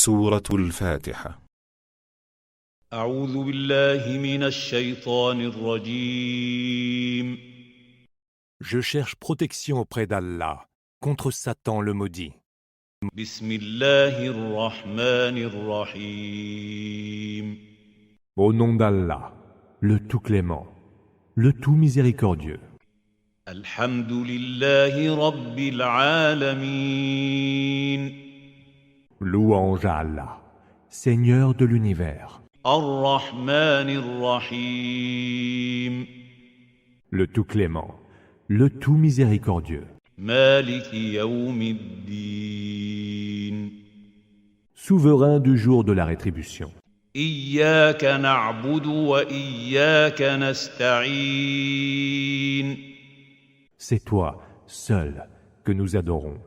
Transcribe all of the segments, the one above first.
سورة الفاتحة. أعوذ بالله من الشيطان الرجيم. Je cherche protection auprès d'Allah contre Satan le maudit. بسم الله الرحمن الرحيم. Au nom d'Allah, le tout clément, le tout miséricordieux. الحمد لله رب العالمين. Louange à Allah, Seigneur de l'univers. الرحمن الرحيم. Le tout clément, le tout miséricordieux. مالك يوم الدين. Souverain du jour de la rétribution. إياك نعبد وإياك نستعين. C'est toi, seul, que nous adorons.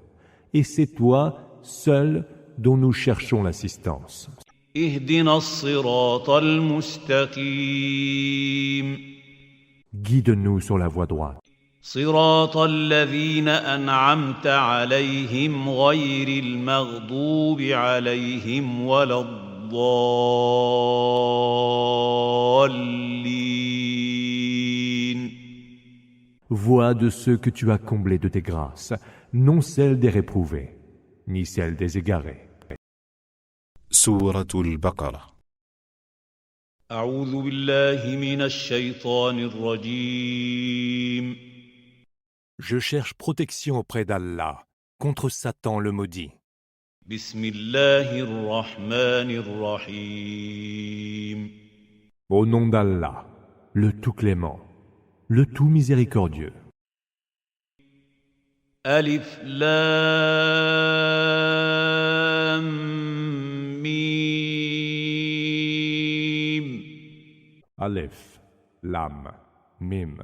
Et c'est toi, seul, dont nous cherchons l'assistance. اهدنا الصراط المستقيم. Guide-nous sur la voie droite. صراط الذين أنعمت عليهم غير المغضوب عليهم ولا الضالين. Voie de ceux que tu as comblés de tes grâces, non celle des réprouvés, ni celle des égarés. سورة البقرة. أعوذ بالله من الشيطان الرجيم. Je cherche protection auprès d'Allah contre Satan le maudit. بسم الله الرحمن الرحيم. Au nom d'Allah, le tout clément, le tout miséricordieux. ألف لام ميم. Aleph, Lam, Mim.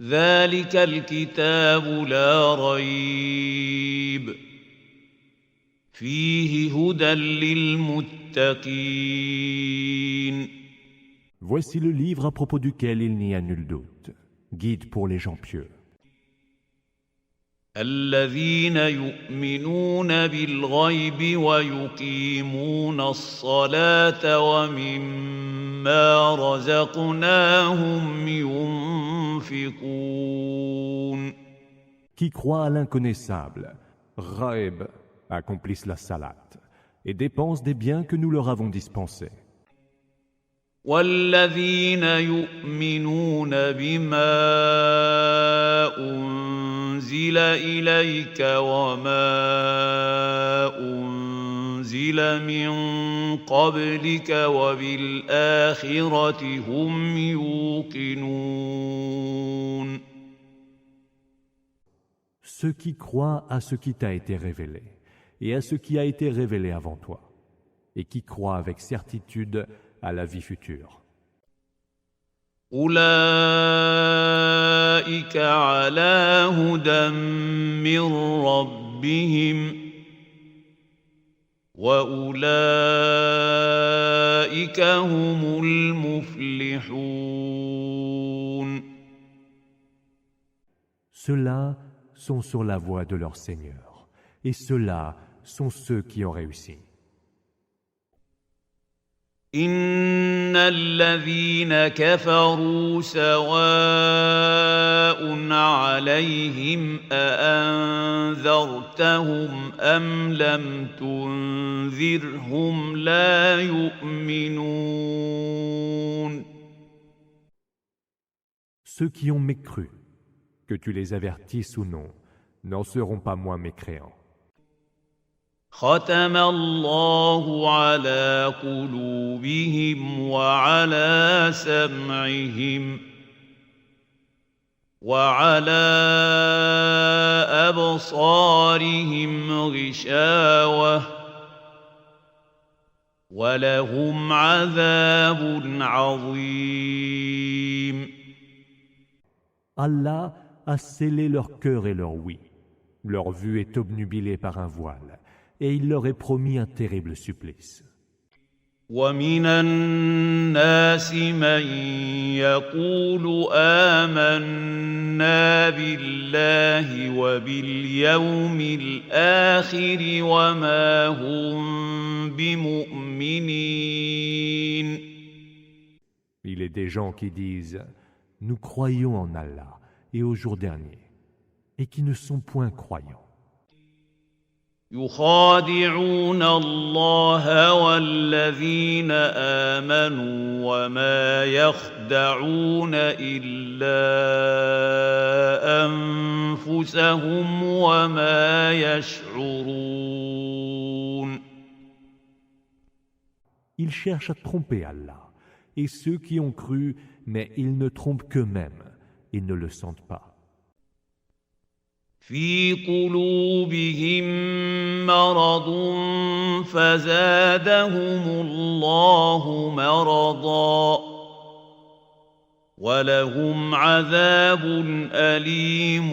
ذلك الكتاب لا ريب فيه هدى للمتقين. Voici le livre à propos duquel il n'y a nul doute, guide pour les gens pieux. الذين يؤمنون بالغيب ويقيمون الصلاة ومما رزقناهم ينفقون. Qui croient à l'inconnaissable, Ghaib, accomplissent la salate et dépensent des biens que nous leur avons dispensés. والذين يؤمنون بما أنزل إليك وما أنزل من قبلك وبالآخرة هم يوقنون. Ceux qui croient à ce qui t'a été révélé et à ce qui a été révélé avant toi, et qui croient avec certitude à la vie future. أولئك على هدى من ربهم وأولئك هم المفلحون. Ceux-là sont sur la voie de leur Seigneur, et ceux-là sont ceux qui ont réussi. إن الذين كفروا سواء عليهم أأنذرتهم أم لم تنذرهم لا يؤمنون. Ceux qui ont mécru, que tu les avertisses ou non, n'en seront pas moins mécréants. ختم الله على قلوبهم وعلى سمعهم وعلى أبصارهم غشاوة ولهم عذاب عظيم. Allah a scellé leur cœur et leur ouïe. Leur vue est obnubilée par un voile, et il leur est promis un terrible supplice. ومن الناس من يقول آمنا بالله وباليوم الآخر وما هم بمؤمنين. Il est des gens qui disent « Nous croyons en Allah et au jour dernier » et qui ne sont point croyants. يخادعون الله والذين آمنوا وما يخدعون إلا أنفسهم وما يشعرون. Ils cherchent à tromper Allah et ceux qui ont cru, mais ils ne trompent qu'eux-mêmes, ils ne le sentent pas. في قلوبهم مرض فزادهم الله مرضا ولهم عذاب أليم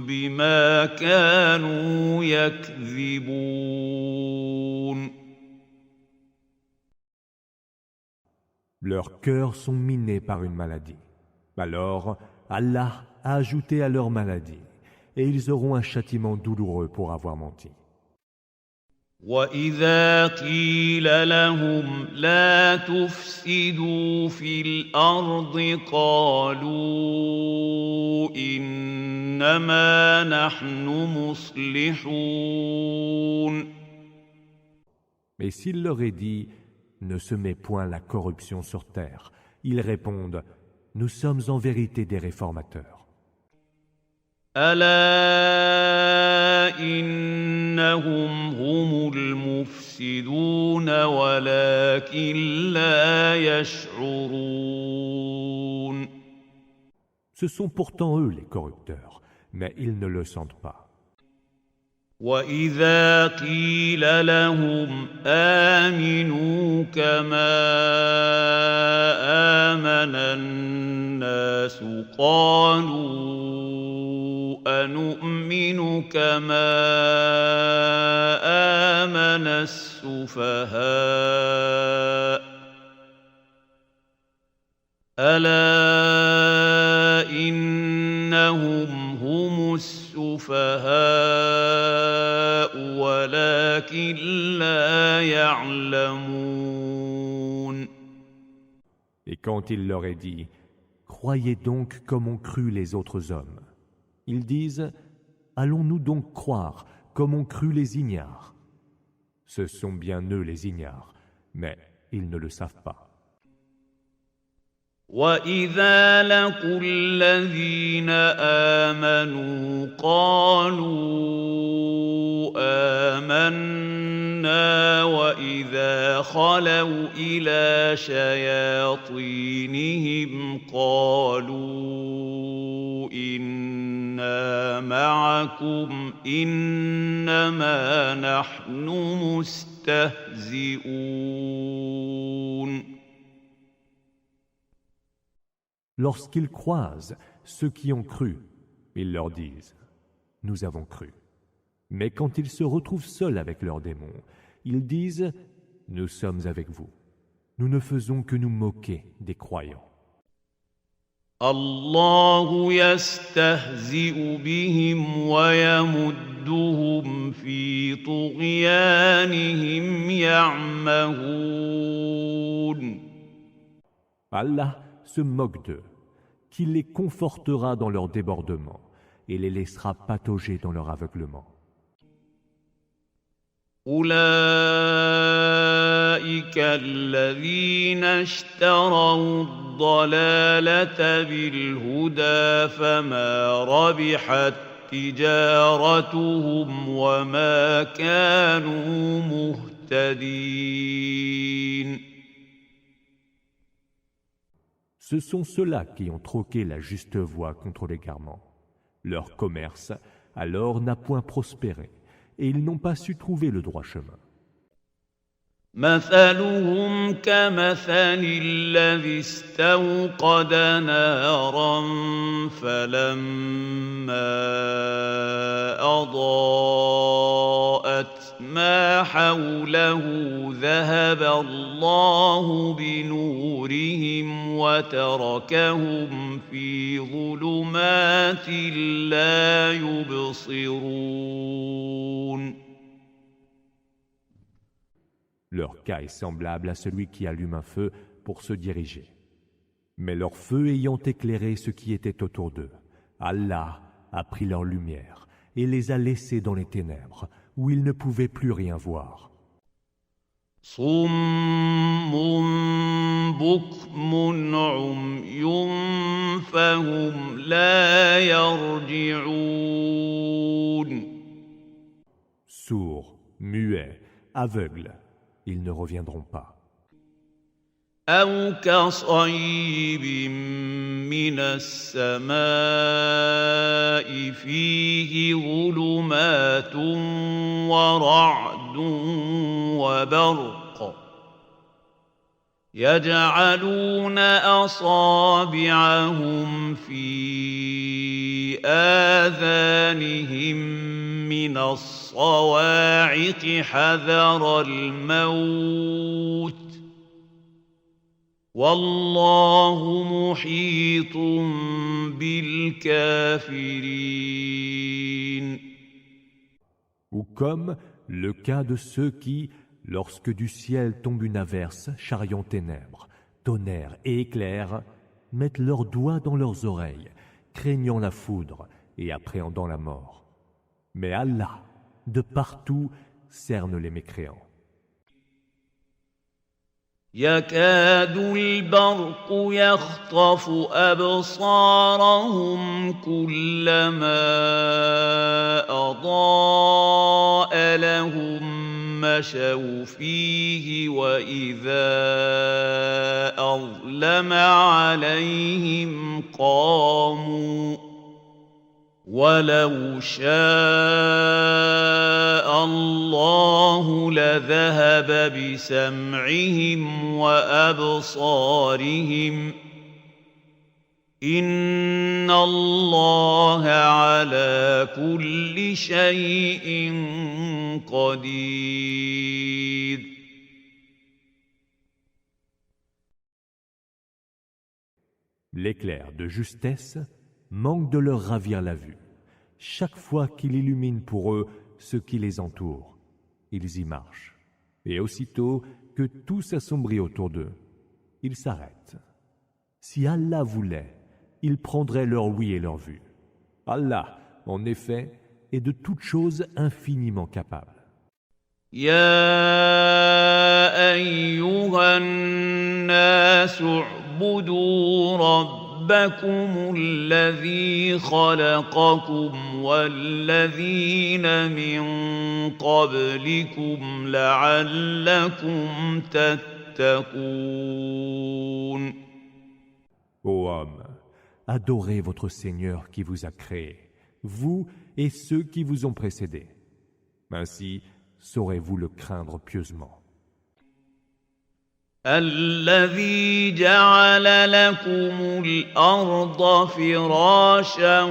بما كانوا يكذبون. Leurs cœurs sont minés par une maladie. Alors Allah a ajouté à leur maladie et ils auront un châtiment douloureux pour avoir menti. وَإِذَا قِيلَ لَهُمْ لَا تُفْسِدُوا فِي الْأَرْضِ قَالُوا إِنَّمَا نَحْنُ مُصْلِحُونَ. Mais s'il leur est dit « Ne semez point la corruption sur terre », ils répondent « Nous sommes en vérité des réformateurs. » ألا إنهم هم المفسدون ولكن لا يشعرون. Ce sont pourtant eux les corrupteurs, mais ils ne le sentent pas. وإذا قيل لهم آمنوا كما آمن الناس قالوا أنؤمن كما آمن السفهاء ألا إنهم هم السفهاء ولكن لا يعلمون. Et quand il leur est dit « Croyez donc comme ont cru les autres hommes », ils disent « Allons-nous donc croire comme ont cru les ignares ?» Ce sont bien eux les ignares, mais ils ne le savent pas. وَإِذَا لَقُوا الَّذِينَ آمَنُوا قَالُوا آمَنَّا وَإِذَا خَلَوْا إِلَى شَيَاطِينِهِمْ قَالُوا إِنَّا مَعَكُمْ إِنَّمَا نَحْنُ مُسْتَهْزِئُونَ. Lorsqu'ils croisent ceux qui ont cru, ils leur disent « Nous avons cru ». Mais quand ils se retrouvent seuls avec leurs démons, ils disent « Nous sommes avec vous. Nous ne faisons que nous moquer des croyants. » الله يستهزئ بهم ويمدهم في طغيانهم يعمهون. Allah se moque d'eux, qui les confortera dans leur débordement et les laissera patauger dans leur aveuglement. أولئك الذين اشتروا الضلالة بالهدى فما ربحت تجارتهم وما كانوا مهتدين. Ce sont ceux-là qui ont troqué la juste voie contre l'égarement. Leur commerce, alors, n'a point prospéré, et ils n'ont pas su trouver le droit chemin. مثلهم كمثل الذي استوقد نارا فلما أضاءت ما حوله ذهب الله بنورهم وتركهم في ظلمات لا يبصرون. Leur cas est semblable à celui qui allume un feu pour se diriger. Mais leur feu ayant éclairé ce qui était autour d'eux, Allah a pris leur lumière et les a laissés dans les ténèbres, où ils ne pouvaient plus rien voir. صم بكم عمي فهم لا يرجعون. Sourds, muets, aveugles, ils ne reviendront pas. أو كصيب من السماء فيه ظلمات ورعد وبرق يجعلون أصابعهم في آذانهم من الصواعق حذر الموت والله محيط بالكافرين. Ou comme le cas de ceux qui, lorsque du ciel tombe une averse charriant ténèbres, tonnerre et éclairs, mettent leurs doigts dans leurs oreilles, craignant la foudre et appréhendant la mort. Mais Allah, de partout, cerne les mécréants. يكاد البرق يخطف أبصارهم كلما أضاء لهم مشوا فيه وإذا أظلم عليهم قاموا ولو شاء الله لذهب بسمعهم وأبصارهم إن الله على كل شيء قدير. L'éclair de justesse manque de leur ravir la vue. Chaque fois qu'il illumine pour eux ce qui les entoure, ils y marchent. Et aussitôt que tout s'assombrit autour d'eux, ils s'arrêtent. Si Allah voulait, il prendrait leur ouïe et leur vue. Allah, en effet, est de toutes choses infiniment capable. يا أيها الناس اعبدوا ربكم الذي خلقكم والذين من قبلكم لعلكم تتقون. Ô homme, adorez votre Seigneur qui vous a créé, vous et ceux qui vous ont précédés. Ainsi, saurez-vous le craindre pieusement. الذي جعل لكم الأرض فراشا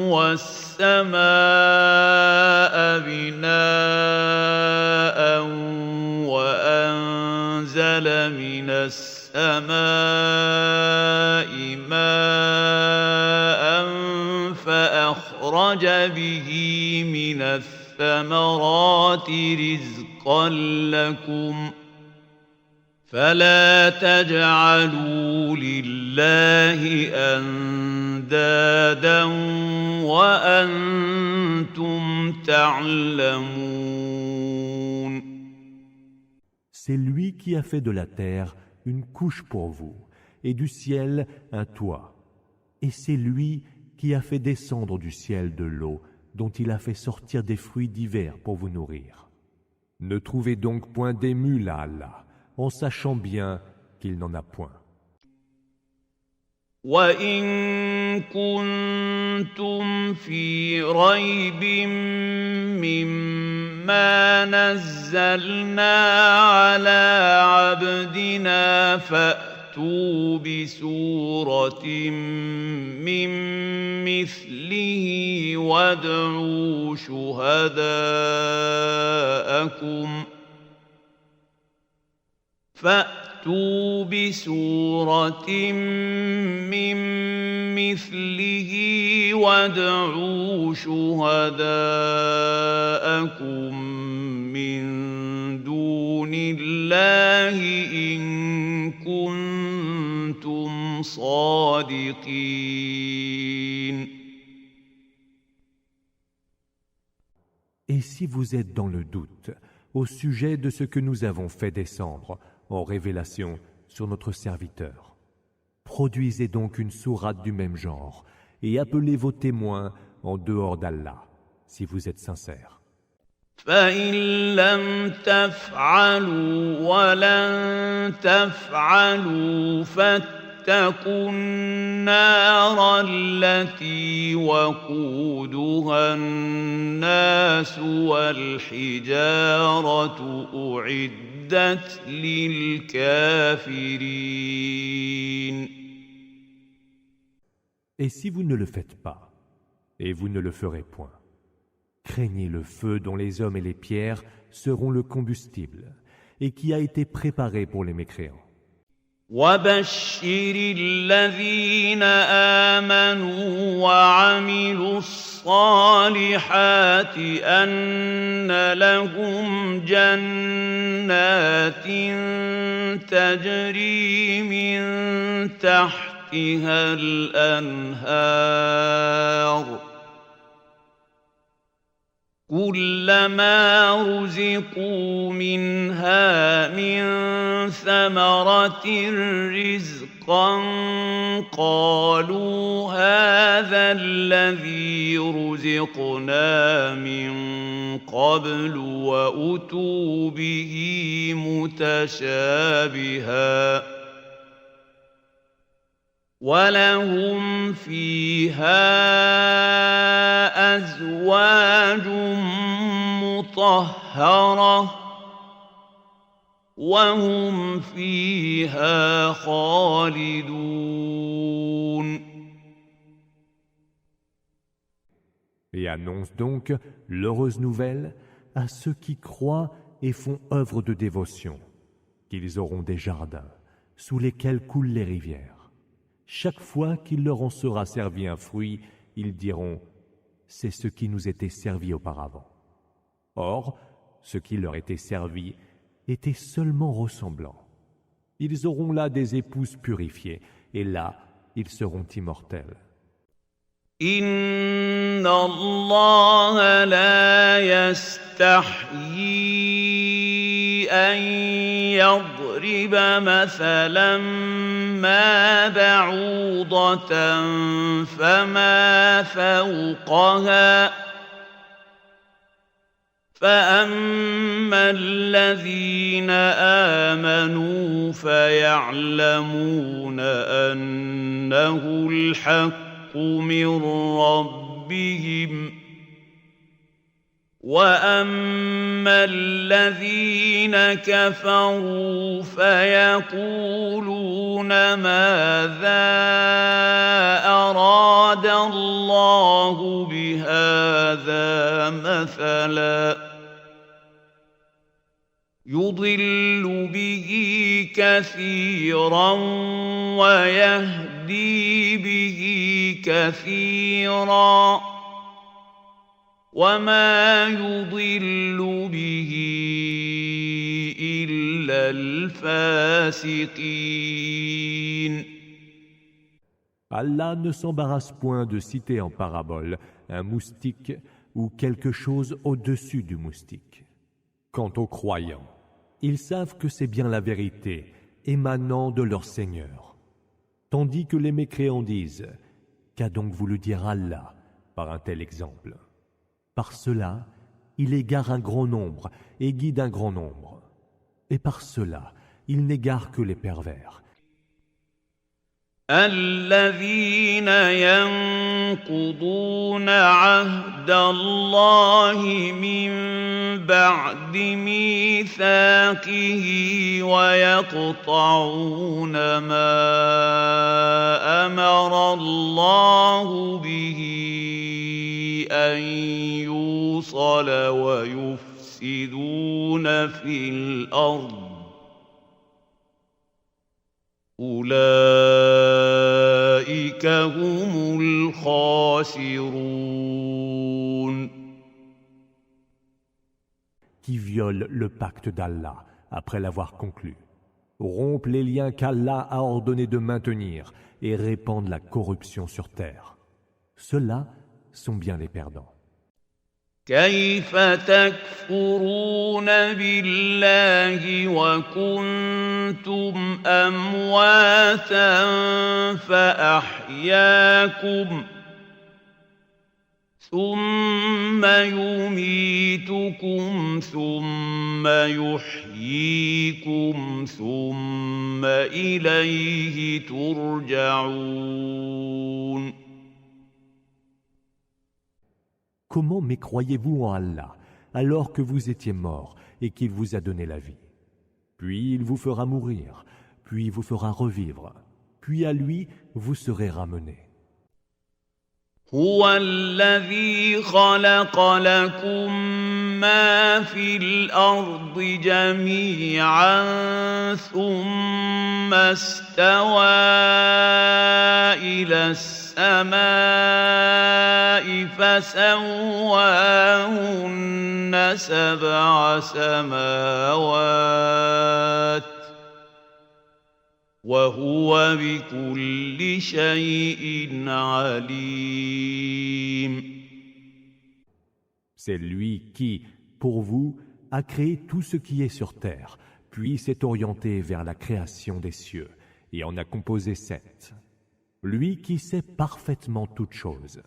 والسماء بناء وأنزل من السماء ماء فأخرج به من الثمرات رزقا لكم فلا تجعلوا لله أندادا وأنتم تعلمون. C'est lui qui a fait de la terre une couche pour vous et du ciel un toit. Et c'est lui qui a fait descendre du ciel de l'eau dont il a fait sortir des fruits divers pour vous nourrir. Ne trouvez donc point d'émule à Allah, en sachant bien qu'il n'en a point. وَإِن كُنتُمْ فِي رَيْبٍ مِّمَّا ما نزلنا على عبدنا فأتوا بسورة من مثله وادعوا شهداءكم من دون الله إن كنتم صادقين. Et si vous êtes dans le doute au sujet de ce que nous avons fait descendre en révélation sur notre serviteur, produisez donc une sourate du même genre et appelez vos témoins en dehors d'Allah, si vous êtes sincères. فإن لم تفعلوا ولن تفعلوا فاتقوا النار التي وقودها الناس والحجارة أعدت للكافرين. Et si vous ne le faites pas, et vous ne le ferez point, craignez le feu dont les hommes et les pierres seront le combustible, et qui a été préparé pour les mécréants. وبشر الذين آمنوا وعملوا الصالحات أن لهم جنات تجري من تحتها الأنهار كلما رزقوا منها من ثمرة رزقا قالوا هذا الذي رزقنا من قبل وأتوا به متشابها ولهم فيها أزواج مطهرة وهم فيها خالدون. Et annonce donc l'heureuse nouvelle à ceux qui croient et font œuvre de dévotion, qu'ils auront des jardins sous lesquels coulent les rivières. Chaque fois qu'il leur en sera servi un fruit, ils diront « c'est ce qui nous était servi auparavant ». Or, ce qui leur était servi était seulement ressemblant. Ils auront là des épouses purifiées, et là, ils seront immortels. إن الله لا يستحيي أن يضرب مثلا ما بعوضة فما فوقها فأما الذين آمنوا فيعلمون أنه الحق من ربهم وأما الذين كفروا فيقولون ماذا أراد الله بهذا مثلا يضل به كثيرا ويهدي به كثيرا وما يضل به إلا الفاسقين. Allah ne s'embarrasse point de citer en parabole un moustique ou quelque chose au-dessus du moustique. Quant aux croyants, ils savent que c'est bien la vérité émanant de leur Seigneur. Tandis que les mécréants disent « Qu'a donc voulu dire Allah par un tel exemple ?» Par cela, il égare un grand nombre et guide un grand nombre. Et par cela, il n'égare que les pervers. الذين ينقضون عهد الله من بعد ميثاقه ويقطعون ما أمر الله به أن يوصل ويفسدون في الأرض أولئك هم الخاسرون. Qui violent le pacte d'Allah après l'avoir conclu, rompent les liens qu'Allah a ordonné de maintenir et répandent la corruption sur terre. Ceux-là sont bien les perdants. كيف تكفرون بالله وكنتم أمواتا فأحياكم ثم يميتكم ثم يحييكم ثم إليه ترجعون. Comment mécroyez-vous en Allah alors que vous étiez mort et qu'il vous a donné la vie? Puis il vous fera mourir, puis vous fera revivre, puis à lui vous serez ramenés. هو الذي خلق لكم ما في الأرض جميعا ثم استوى إلى السماء فسواهن سبع سماوات وهو بكل شيء عليم. C'est lui qui, pour vous, a créé tout ce qui est sur terre, puis s'est orienté vers la création des cieux, et en a composé 7. Lui qui sait parfaitement toutes choses.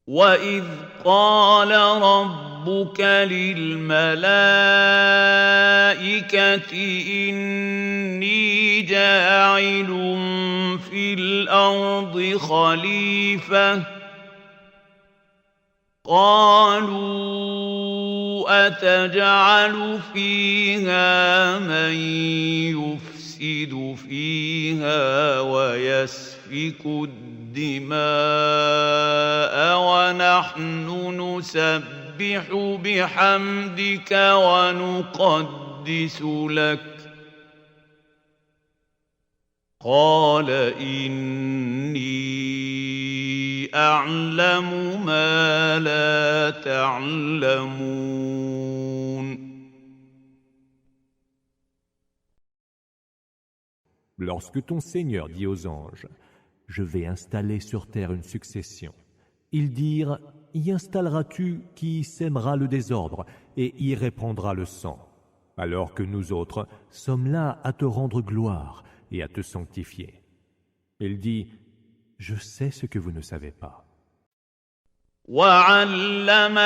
وَإِذْ قَالَ رَبُّكَ لِلْمَلَائِكَةِ إِنِّي جَاعِلٌ فِي الْأَرْضِ خَلِيفَةً قَالُوا أَتَجْعَلُ فِيهَا مَن يُفْسِدُ فِيهَا وَيَسْفِكُ الدماء ونحن نسبح بحمدك ونقدس لك قال إني أعلم ما لا تعلمون. Lorsque ton Seigneur dit aux anges: je vais installer sur terre une succession. Ils dirent: y installeras-tu qui sèmera le désordre et y répandra le sang, alors que nous autres sommes là à te rendre gloire et à te sanctifier. Il dit: je sais ce que vous ne savez pas. وَعَلَّمَ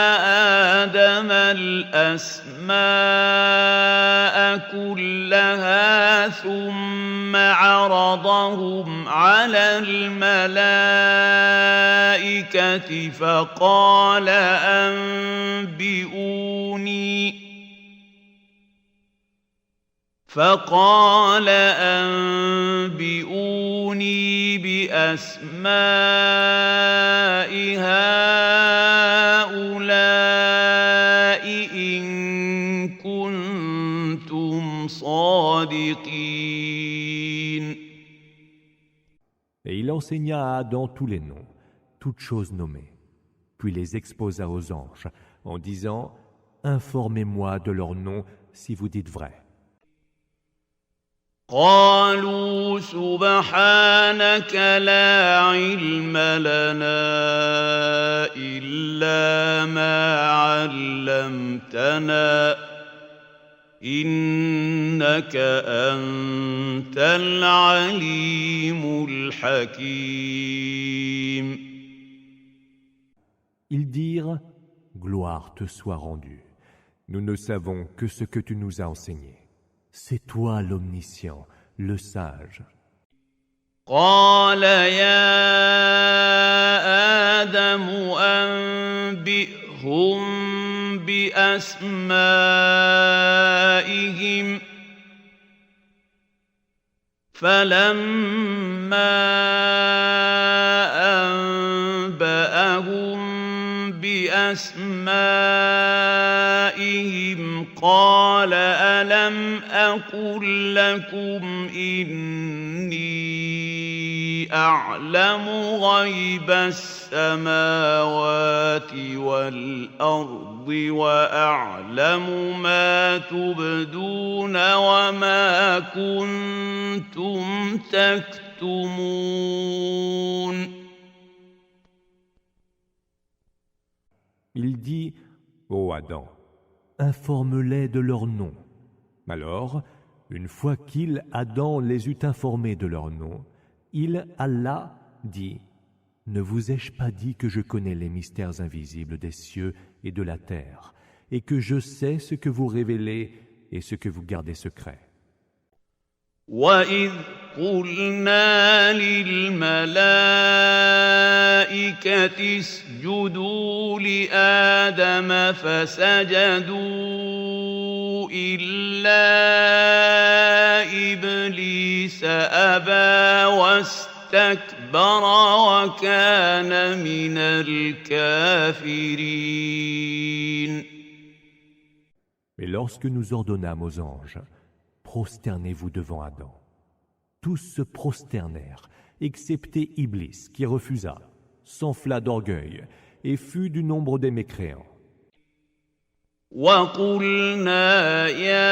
آدَمَ الْأَسْمَاءَ كُلَّهَا ثُمَّ عَرَضَهُمْ عَلَى الْمَلَائِكَةِ فقال أنبئوني بأسماء هؤلاء إن كنتم صادقين. Et il enseigna à Adam tous les noms, toutes choses nommées, puis les exposa aux anges, en disant: informez-moi de leurs noms si vous dites vrai. قالوا سبحانك لا علم لنا إلا ما علمتنا إنك أنت العليم الحكيم. Ils dirent: gloire te soit rendue. Nous ne savons que ce que tu nous as enseigné. C'est toi l'omniscient, le sage. قال يا آدم أنبئهم بأسمائهم فلما أنبأهم بأسمائهم قال ألم أقل لكم إني أعلم غيب السماوات والأرض وأعلم ما تبدون وما كنتم تكتمون. Il dit, ô Adam, informe-les de leur nom. Alors, une fois qu'il, Adam, les eut informés de leur nom, il, Allah, dit, ne vous ai-je pas dit que je connais les mystères invisibles des cieux et de la terre, et que je sais ce que vous révélez et ce que vous gardez secret? وَإِذْ قُلْنَا لِلْمَلَائِكَةِ اسْجُدُوا لِآدَمَ فَسَجَدُوا إِلَّا إِبْلِيسَ أَبَى وَاسْتَكْبَرَ وَكَانَ مِنَ الْكَافِرِينَ. Mais lorsque nous ordonnâmes aux anges, prosternez-vous devant Adam. Tous se prosternèrent, excepté Iblis, qui refusa, s'enfla d'orgueil, et fut du nombre des mécréants. وَقُلْنَا يَا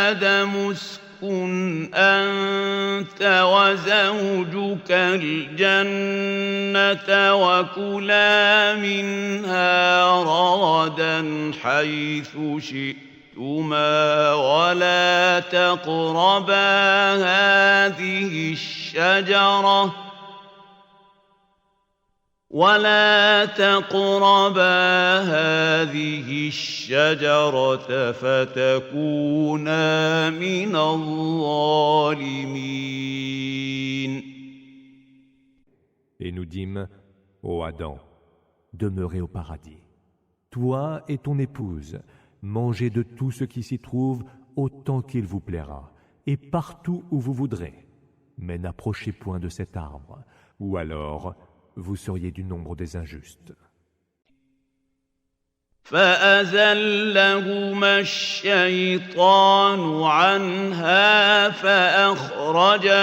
آدَمُ اسْكُنْ أَنْتَ وَزَوْجُكَ الْجَنَّةَ وَكُلَا مِنْهَا رَغَدًا حَيْثُ شِئْتُمَا ولا تقربا هذه الشجرة فتكونا من الظالمين. Et nous dîmes, ô Adam, demeurez au paradis, toi et ton épouse. Mangez de tout ce qui s'y trouve autant qu'il vous plaira, et partout où vous voudrez. Mais n'approchez point de cet arbre, ou alors vous seriez du nombre des injustes. فأزلهما الشيطان عنها فأخرجهما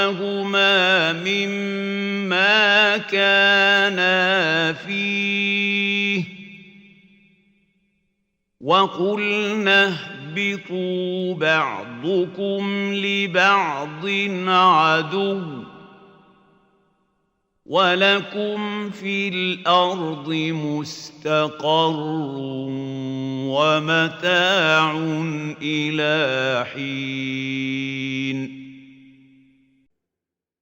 مما كانا فيه وَقُلْنَا اهْبِطُوا بَعْضُكُمْ لِبَعْضٍ عَدُوٌّ وَلَكُمْ فِي الْأَرْضِ مُسْتَقَرٌّ وَمَتَاعٌ إِلَىٰ حِينٍ.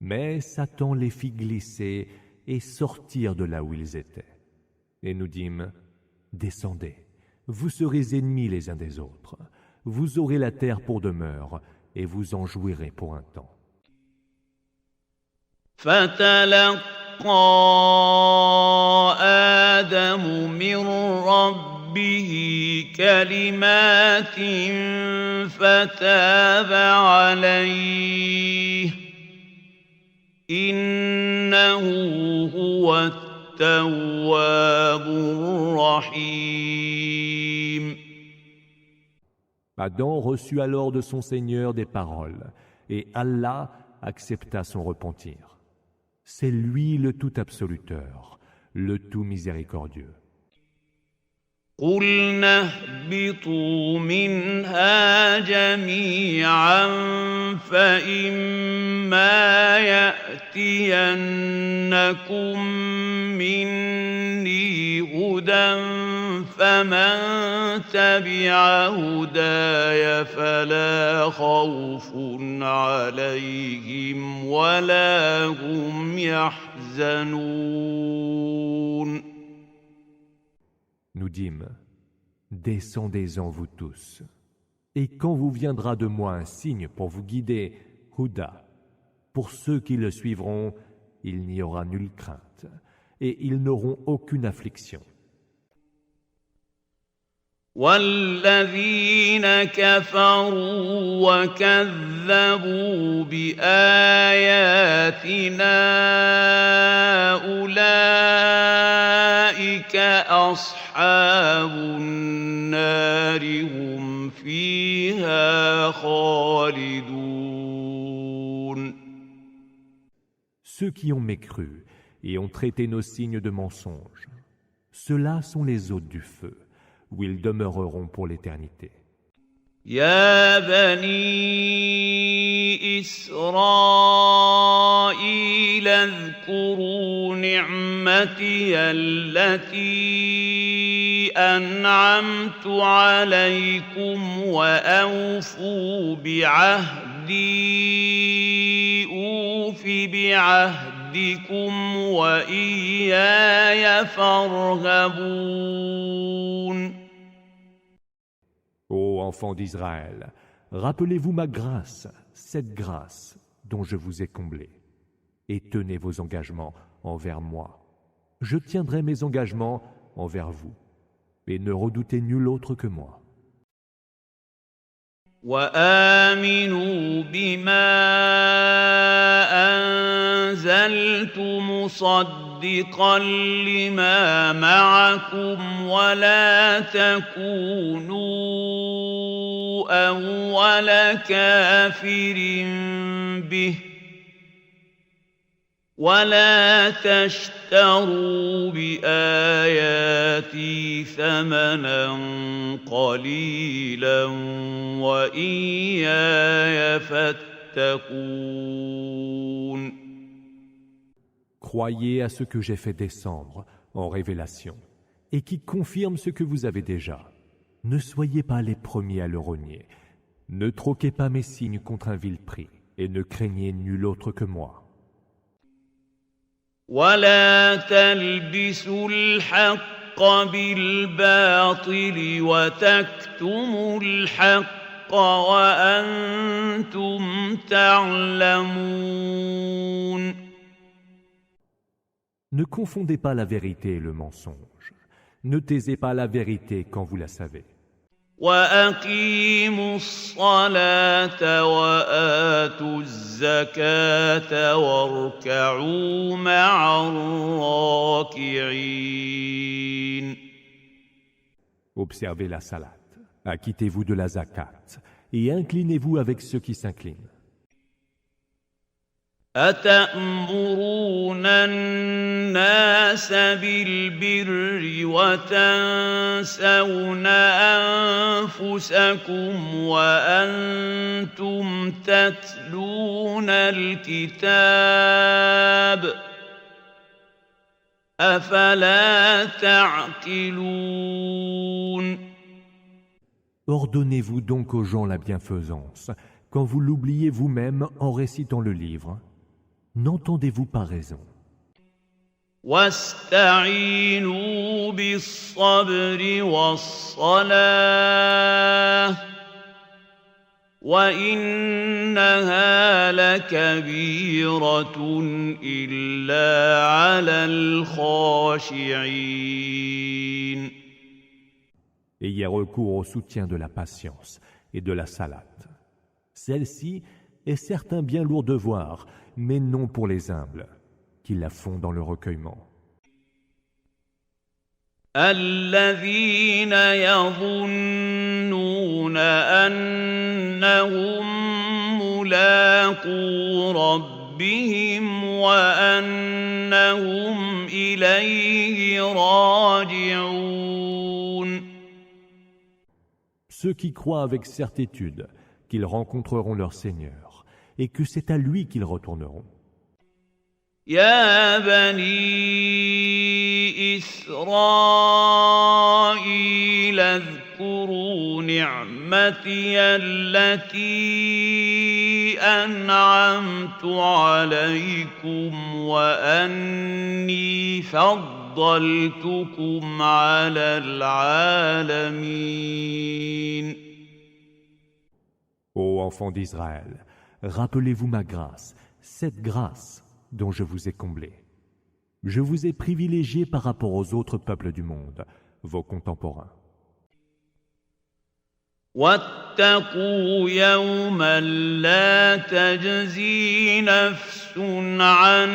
Mais Satan les fit glisser et sortir de là où ils étaient. Et nous dîmes, descendez. Vous serez ennemis les uns des autres. Vous aurez la terre pour demeure et vous en jouirez pour un temps. فتلقى آدم من ربه كلمات فتاب عليه إنه هو التواب الرحيم. Adam reçut alors de son Seigneur des paroles, et Allah accepta son repentir. C'est lui le tout absoluteur, le tout miséricordieux. قُلْنَا اهْبِطُوا مِنْهَا جَمِيعًا فَإِمَّا يَأْتِيَنَّكُم مِّنِّي هُدًى فَمَن تَبِعَ هُدَايَ فَلَا خَوْفٌ عَلَيْهِمْ وَلَا هُمْ يَحْزَنُونَ. Nous dîmes, descendez-en vous tous, et quand vous viendra de moi un signe pour vous guider, Huda, Pour ceux qui le suivront, il n'y aura nulle crainte, et ils n'auront aucune affliction. والذين كفروا وكذبوا بآياتنا أولئك أصحاب النار هم فيها خالدون. Ceux qui ont mécru et ont traité nos signes de mensonges, ceux-là sont les hôtes du feu, où ils demeureront pour l'éternité. يا بني إسرائيل اذكروا نعمتي التي أنعمت عليكم وأوفوا بعهدي أوف بعهدكم وإياي فارهبون. Ô enfants d'Israël, rappelez-vous ma grâce, cette grâce dont je vous ai comblé, et tenez vos engagements envers moi. Je tiendrai mes engagements envers vous, et ne redoutez nul autre que moi. وآمنوا بما أنزلت مصدقا لما معكم ولا تكونوا أول كافر به ولا تشتروا بآياتي ثمنا قليلا وإياي فاتقون. Croyez à ce que j'ai fait descendre en révélation, et qui confirme ce que vous avez déjà. Ne soyez pas les premiers à le renier. Ne troquez pas mes signes contre un vil prix, et ne craignez nul autre que moi. ولا تلبسوا الحق بالباطل وتكتموا الحق وأنتم تعلمون. Ne confondez pas la vérité et le mensonge. Ne taisez pas la vérité quand vous la savez. وأقيموا الصلاة وآتوا الزكاة واركعوا مع الراكعين. Observez la salat, acquittez-vous de la zakat, et inclinez-vous avec ceux qui s'inclinent. أتأمرون الناس بالبر وتنسون أنفسكم وأنتم تتلون الكتاب أفلا تعقلون. Ordonnez-vous donc aux gens la bienfaisance, quand vous l'oubliez vous-même en récitant le livre. N'entendez-vous pas raison? واستعينوا بالصبر والصلاة وإنها لكبيرة إلا على الخاشعين. Ayez recours au soutien de la patience et de la salate. Celle-ci est certes un bien lourd devoir, mais non pour les humbles, qui la font dans le recueillement. الذين يظنون أنهم ملاقو ربهم وأنهم إليه راجعون. Ceux qui croient avec certitude qu'ils rencontreront leur Seigneur et que c'est à lui qu'ils retourneront. يا بني إسرائيل اذكروا نعمتي التي أنعمت عليكم وأني فضلتكم على العالمين. Ô enfants d'Israël, rappelez-vous ma grâce, cette grâce dont je vous ai comblé. Je vous ai privilégié par rapport aux autres peuples du monde, vos contemporains. واتقوا يوما لا تجزي نفس عن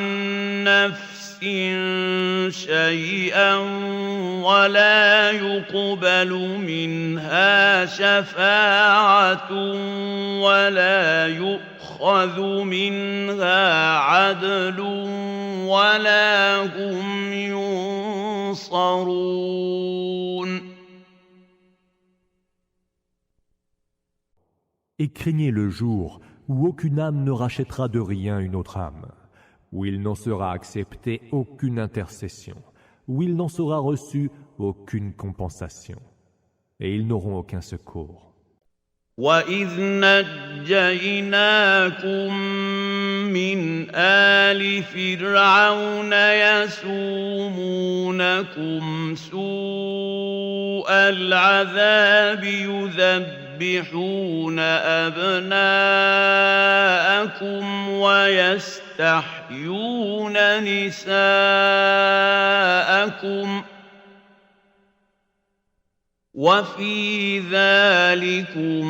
نفس شيئا ولا يقبل منها شفاعة ولا يؤخذ منها عدل ولا هم ينصرون. Et craignez le jour où aucune âme ne rachètera de rien une autre âme, où il n'en sera accepté aucune intercession, où il n'en sera reçu aucune compensation, et ils n'auront aucun secours. وَإِذْ نَجَّيْنَاكُم مِّنْ آلِ فِرْعَوْنَ يَسُومُونَكُمْ سُوءَ الْعَذَابِ يُذَبِّحُونَ أَبْنَاءَكُمْ وَيَسْتَحْيُونَ نِسَاءَكُمْ وَفِي ذَلِكُمْ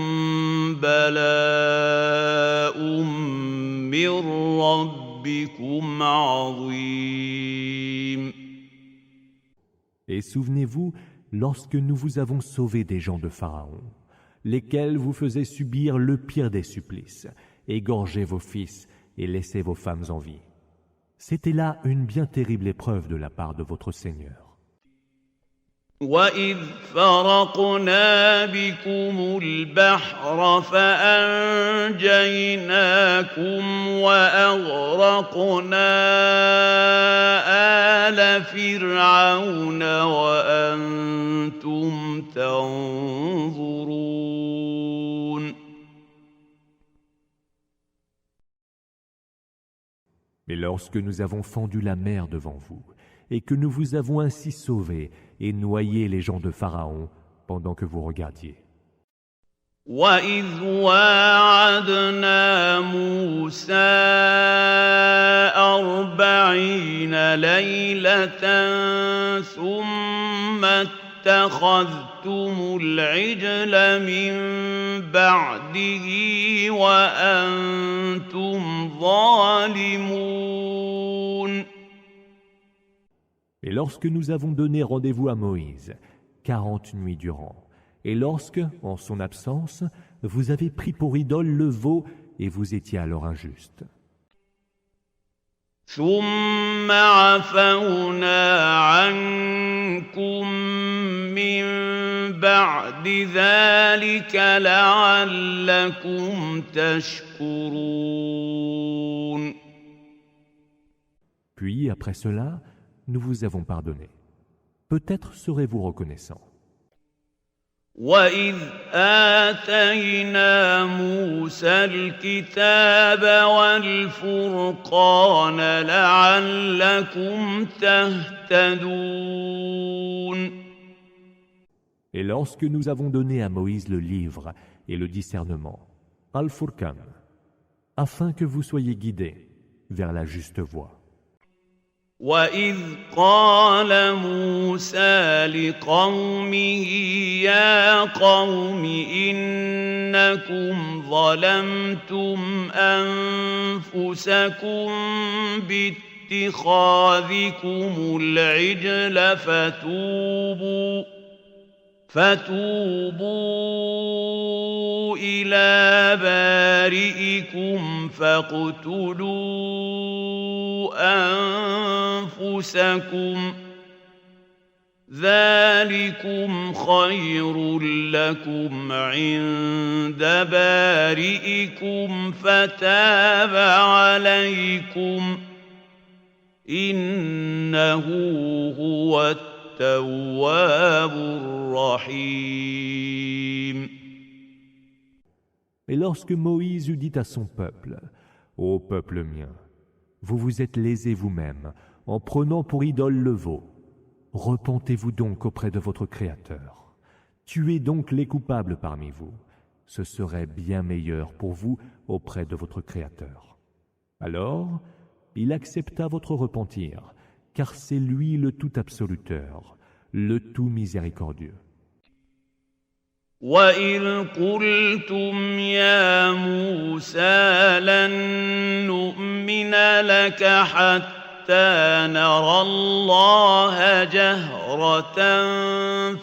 بَلَاءٌ مِّن رَّبِّكُمْ عَظِيمٌ. Et souvenez-vous, lorsque nous vous avons sauvé des gens de Pharaon, lesquels vous faisaient subir le pire des supplices, égorger vos fils et laisser vos femmes en vie. C'était là une bien terrible épreuve de la part de votre Seigneur. وَإِذْ فَرَقْنَا بِكُمُ الْبَحْرَ فَأَنجَيْنَاكُمْ وَأَغْرَقْنَا آلَ فِرْعَوْنَ وَأَنْتُمْ تَنظُرُونَ. Mais lorsque nous avons fendu la mer devant vous, et que nous vous avons ainsi sauvés et noyé les gens de Pharaon pendant que vous regardiez. وَإِذْ وَاعَدْنَا مُوسَىٰ 40 لَيْلَةً ثُمَّ اتَّخَذْتُمُ الْعِجْلَ مِن بَعْدِهِ وَأَنْتُمْ ظَالِمُونَ. Et lorsque nous avons donné rendez-vous à Moïse, 40 nuits durant, et lorsque, en son absence, vous avez pris pour idole le veau et vous étiez alors injuste. ثُمَّ عَفَوْنَا عَنكُم مِّن بَعْدِ ذَلِكَ لَعَلَّكُمْ تَشْكُرُونَ. Puis, après cela, nous vous avons pardonné. Peut-être serez-vous reconnaissants. وَإِذْ آتَيْنَا مُوسَى الْكِتَابَ وَالْفُرْقَانَ لَعَلَّكُمْ تَهْتَدُونَ. Et lorsque nous avons donné à Moïse le livre et le discernement, Al-Furqan, afin que vous soyez guidés vers la juste voie. وَإِذْ قَالَ مُوسَىٰ لِقَوْمِهِ يَا قَوْمِ إِنَّكُمْ ظَلَمْتُمْ أَنفُسَكُم بِاتِّخَاذِكُمُ الْعِجْلَ فتوبوا إلى بارئكم فاقتلوا أنفسكم ذلكم خير لكم عند بارئكم فتاب عليكم إنه هو التواب الرحيم. Et lorsque Moïse eut dit à son peuple, « Ô peuple mien, vous vous êtes lésés vous-même en prenant pour idole le veau. Repentez-vous donc auprès de votre Créateur. Tuez donc les coupables parmi vous. Ce serait bien meilleur pour vous auprès de votre Créateur. » Alors, il accepta votre repentir, car c'est lui le tout absoluteur, le tout miséricordieux. وَإِذْ قُلْتُمْ يَا مُوسَىٰ لَن نُّؤْمِنَ لَكَ حَتَّىٰ نَرَى اللَّهَ جَهْرَةً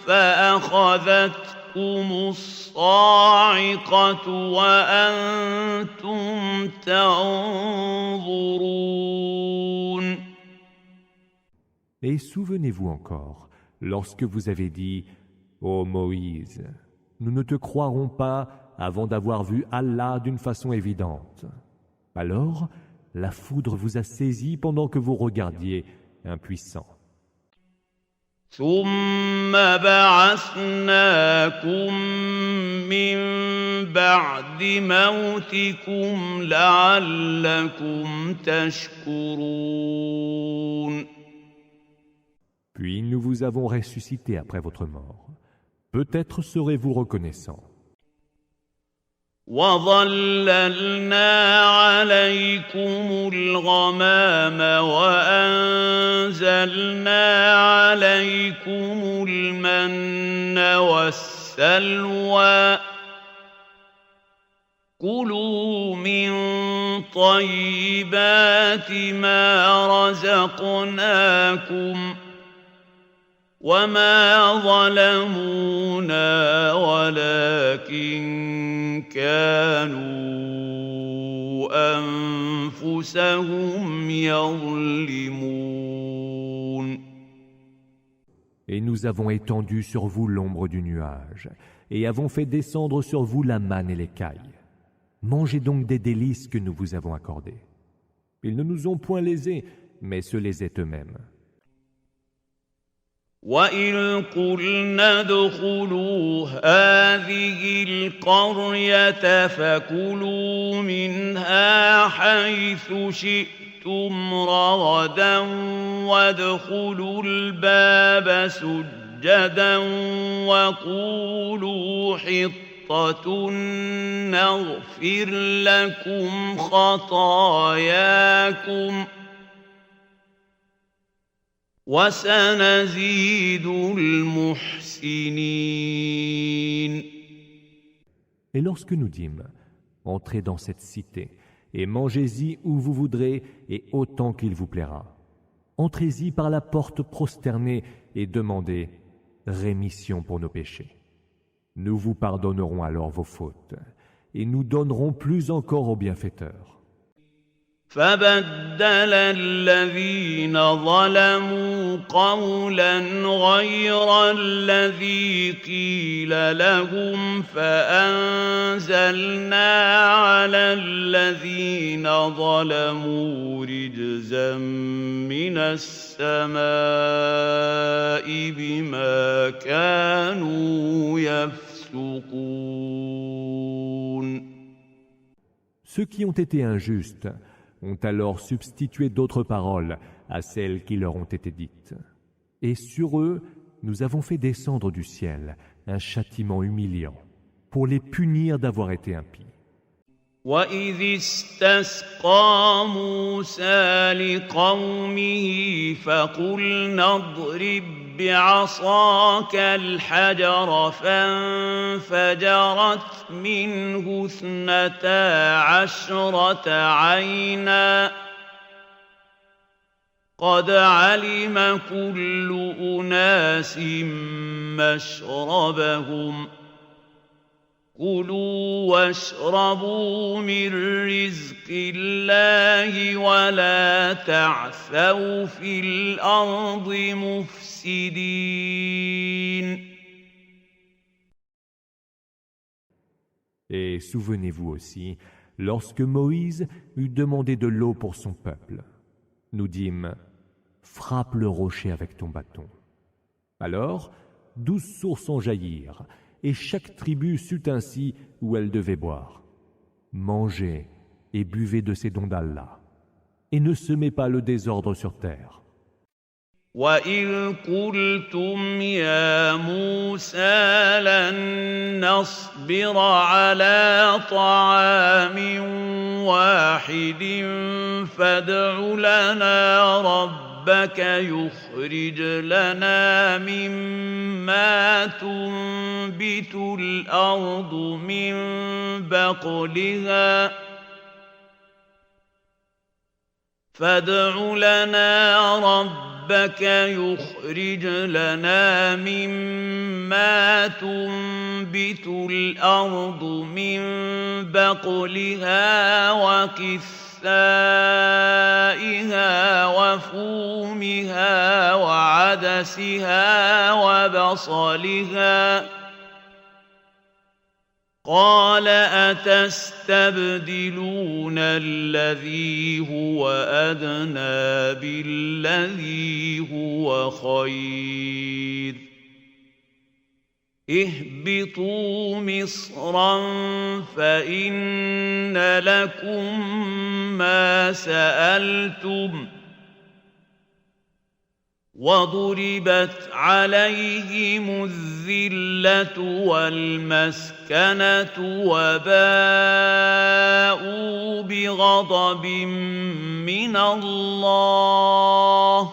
فَأَخَذَتْكُمُ الصَّاعِقَةُ وَأَنتُمْ تَنظُرُونَ. Et souvenez-vous encore, lorsque vous avez dit « Ô Moïse, nous ne te croirons pas avant d'avoir vu Allah d'une façon évidente. » Alors, la foudre vous a saisi pendant que vous regardiez, impuissant. ثُمَّ بَعَثْنَاكُم مِّن بَعْدِ مَوْتِكُمْ لَعَلَّكُمْ تَشْكُرُونَ. Puis nous vous avons ressuscité après votre mort. Peut-être serez-vous reconnaissants. وَظَلَّلْنَا عَلَيْكُمُ الْغَمَامَ وَأَنزَلْنَا عَلَيْكُمُ الْمَنَّ وَالسَّلْوَىٰ كُلُوا مِن طَيِّبَاتِ مَا رَزَقْنَاكُمْ وَمَا ظَلَمُونَا وَلَٰكِن كَانُوا أَنفُسَهُمْ يَظْلِمُونَ. Et nous avons étendu sur vous l'ombre du nuage, et avons fait descendre sur vous la manne et l'écaille. Mangez donc des délices que nous vous avons accordées. Ils ne nous ont point lésés, mais se lésaient eux-mêmes. وَإِذْ قُلْنَا ادْخُلُوا هَٰذِهِ الْقَرْيَةَ فَكُلُوا مِنْهَا حَيْثُ شِئْتُمْ رَغَدًا وَادْخُلُوا الْبَابَ سُجَّدًا وَقُولُوا حِطَّةٌ نَّغْفِرْ لَكُمْ خَطَايَاكُمْ وَسَنَزِيدُ الْمُحْسِنِينَ. Et lorsque nous dîmes, entrez dans cette cité, et mangez-y où vous voudrez, et autant qu'il vous plaira. Entrez-y par la porte prosternée, et demandez rémission pour nos péchés. Nous vous pardonnerons alors vos fautes, et nous donnerons plus encore aux bienfaiteurs. فَبَدَّلَ الَّذِينَ ظَلَمُوا قَوْلًا غَيْرَ الَّذِي قِيلَ لَهُمْ فَأَنزَلْنَا عَلَى الَّذِينَ ظَلَمُوا رِجْزًا مِّنَ السَّمَاءِ بِمَا كَانُوا يَفْسُقُونَ. Ceux qui ont été injustes ont alors substitué d'autres paroles à celles qui leur ont été dites. Et sur eux, nous avons fait descendre du ciel un châtiment humiliant pour les punir d'avoir été impies. وَإِذِ اسْتَسْقَىٰ مُوسَىٰ لِقَوْمِهِ فَقُلْنَا اضْرِب بِّعَصَاكَ الْحَجَرَ فَانفَجَرَتْ مِنْهُ 12 عَيْنًا قَدْ عَلِمَ كُلُّ أُنَاسٍ مَّشْرَبَهُمْ كُلُوا وَاشْرَبُوا مِن رِّزْقِ اللَّهِ وَلَا تَعْثَوْا فِي الْأَرْضِ مُفْسِدِينَ. Et souvenez-vous aussi, lorsque Moïse eut demandé de l'eau pour son peuple, nous dîmes « Frappe le rocher avec ton bâton ». Alors, 12 sources en jaillirent, et chaque tribu sut ainsi où elle devait boire. Mangez et buvez de ces dons d'Allah, et ne semez pas le désordre sur terre. وَإِذْ قُلْتُمْ يَا مُوسَىٰ لَن نَّصْبِرَ عَلَىٰ طَعَامٍ وَاحِدٍ فَادْعُ لَنَا رَبَّكَ يُخْرِجْ لَنَا مِمَّا تُنبِتُ الْأَرْضُ مِن بَقْلِهَا يخرج لنا مما تنبت الأرض من بقلها وقثائها وفومها وعدسها وبصلها قال أتستبدلون الذي هو أدنى بالذي هو خير اهبطوا مصرا فإن لكم ما سألتم وضربت عليهم الذلة والمسكنة وباءوا بغضب من الله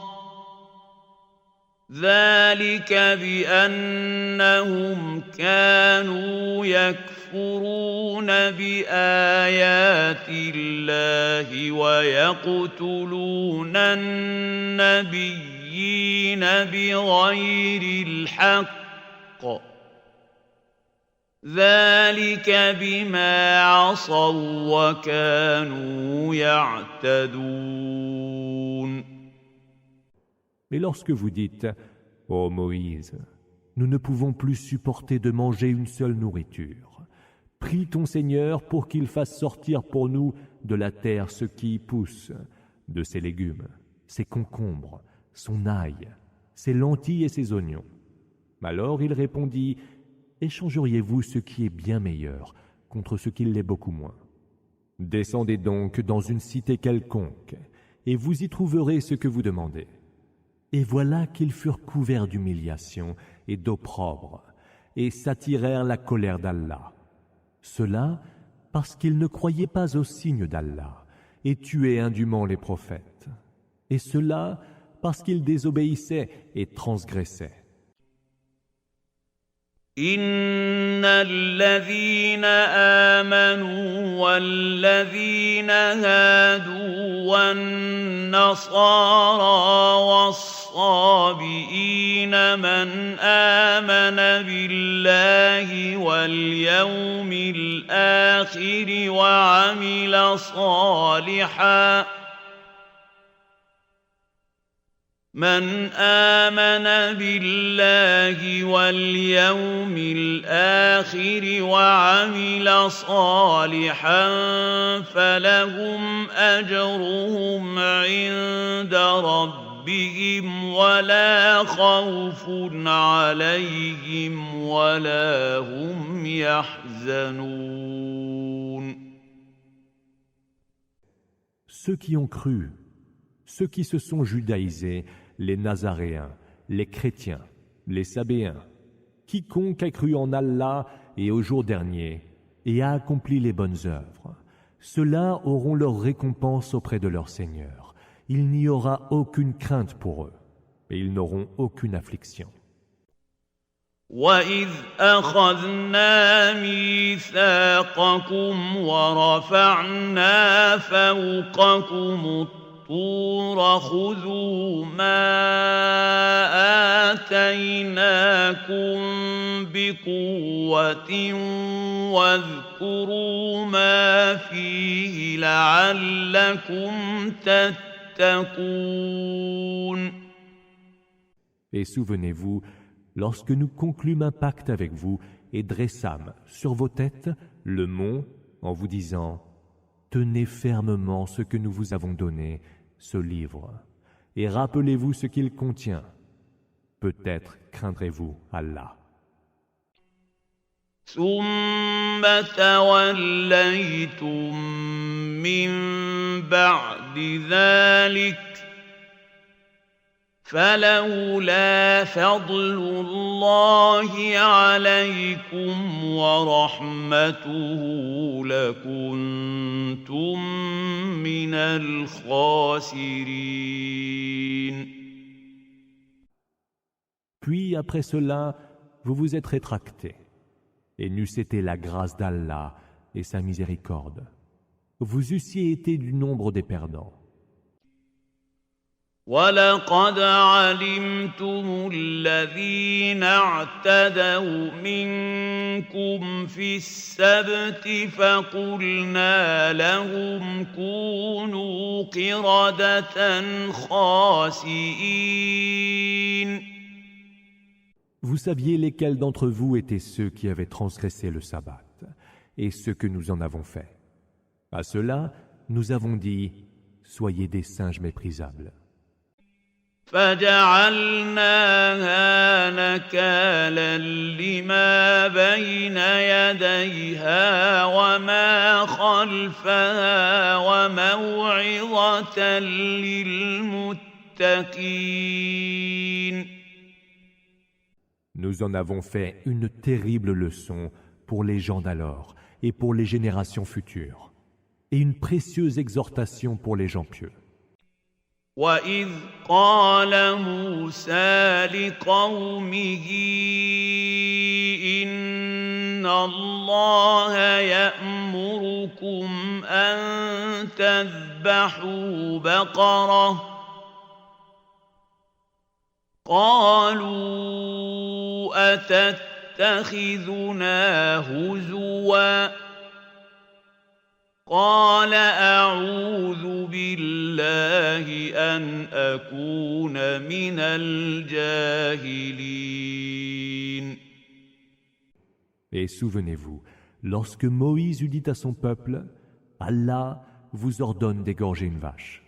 ذلك بأنهم كانوا يكفرون بآيات الله ويقتلون النبيين بغير الحق ذلك بما عصوا وكانوا يعتدون. Mais lorsque vous dites « Ô Moïse, nous ne pouvons plus supporter de manger une seule nourriture. Prie ton Seigneur pour qu'il fasse sortir pour nous de la terre ce qui y pousse, de ses légumes, ses concombres, son ail, ses lentilles et ses oignons. » Alors il répondit « Échangeriez-vous ce qui est bien meilleur contre ce qui l'est beaucoup moins? Descendez donc dans une cité quelconque, et vous y trouverez ce que vous demandez. » Et voilà qu'ils furent couverts d'humiliation et d'opprobre, et s'attirèrent la colère d'Allah. Cela parce qu'ils ne croyaient pas aux signes d'Allah, et tuaient indûment les prophètes. Et cela parce qu'ils désobéissaient et transgressaient. إن الذين آمنوا والذين هادوا والنصارى والصابئين من آمن بالله واليوم الآخر وعمل صالحاً من آمن بالله واليوم الآخر وعمل صالحا فلهم أجرهم عند ربهم ولا خوف عليهم ولا هم يحزنون. Ceux qui ont cru, ceux qui se sont judaïsés, les Nazaréens, les chrétiens, les Sabéens, quiconque a cru en Allah et au jour dernier et a accompli les bonnes œuvres, ceux-là auront leur récompense auprès de leur Seigneur. Il n'y aura aucune crainte pour eux et ils n'auront aucune affliction. وَإِذْ أَخَذْنَا مِيثَاقَكُمْ وَرَفَعْنَا فَوْقَكُمُ الطور خذوا ما آتيناكم بقوة واذكروا ما فيه لعلكم تتقون. Et souvenez-vous, lorsque nous conclûmes un pacte avec vous et dressâmes sur vos têtes le mont en vous disant « Tenez fermement ce que nous vous avons donné, ce livre, et rappelez-vous ce qu'il contient. Peut-être craindrez-vous Allah. » ثم توليتم من بعد ذلك فلولا فضل الله عليكم ورحمته لكنتم من الخاسرين. Puis après cela, vous vous êtes rétractés. Et n'eût été la grâce d'Allah et sa miséricorde, vous eussiez été du nombre des perdants. وَلَقَدْ عَلِمْتُمُ الَّذِينَ اعْتَدَوْا مِنكُمْ فِي السَّبْتِ فَقُلْنَا لَهُمْ كُونُوا قِرَدَةً خَاسِئِينَ. Vous saviez lesquels d'entre vous étaient ceux qui avaient transgressé le sabbat, et ce que nous en avons fait. À cela, nous avons dit, soyez des singes méprisables. فَجَعَلْنَاهَا نَكَالًا لِمَا بَيْنَ يَدَيْهَا وَمَا خَلْفَهَا وَمَوْعِظَةً لِلْمُتَّقِينَ. Nous en avons fait une terrible leçon pour les gens d'alors et pour les générations futures, et une précieuse exhortation pour les gens pieux. وَإِذْ قَالَ مُوسَىٰ لِقَوْمِهِ إِنَّ اللَّهَ يَأْمُرُكُمْ أَن تَذْبَحُوا بَقَرَةً قَالُوا أَتَتَّخِذُنَا هُزُوًا قَالَ أَعُوذُ بِاللَّهِ أَنْ أَكُونَ مِنَ الْجَاهِلِينَ. Et souvenez-vous, lorsque Moïse eut dit à son peuple, « Allah vous ordonne d'égorger une vache. »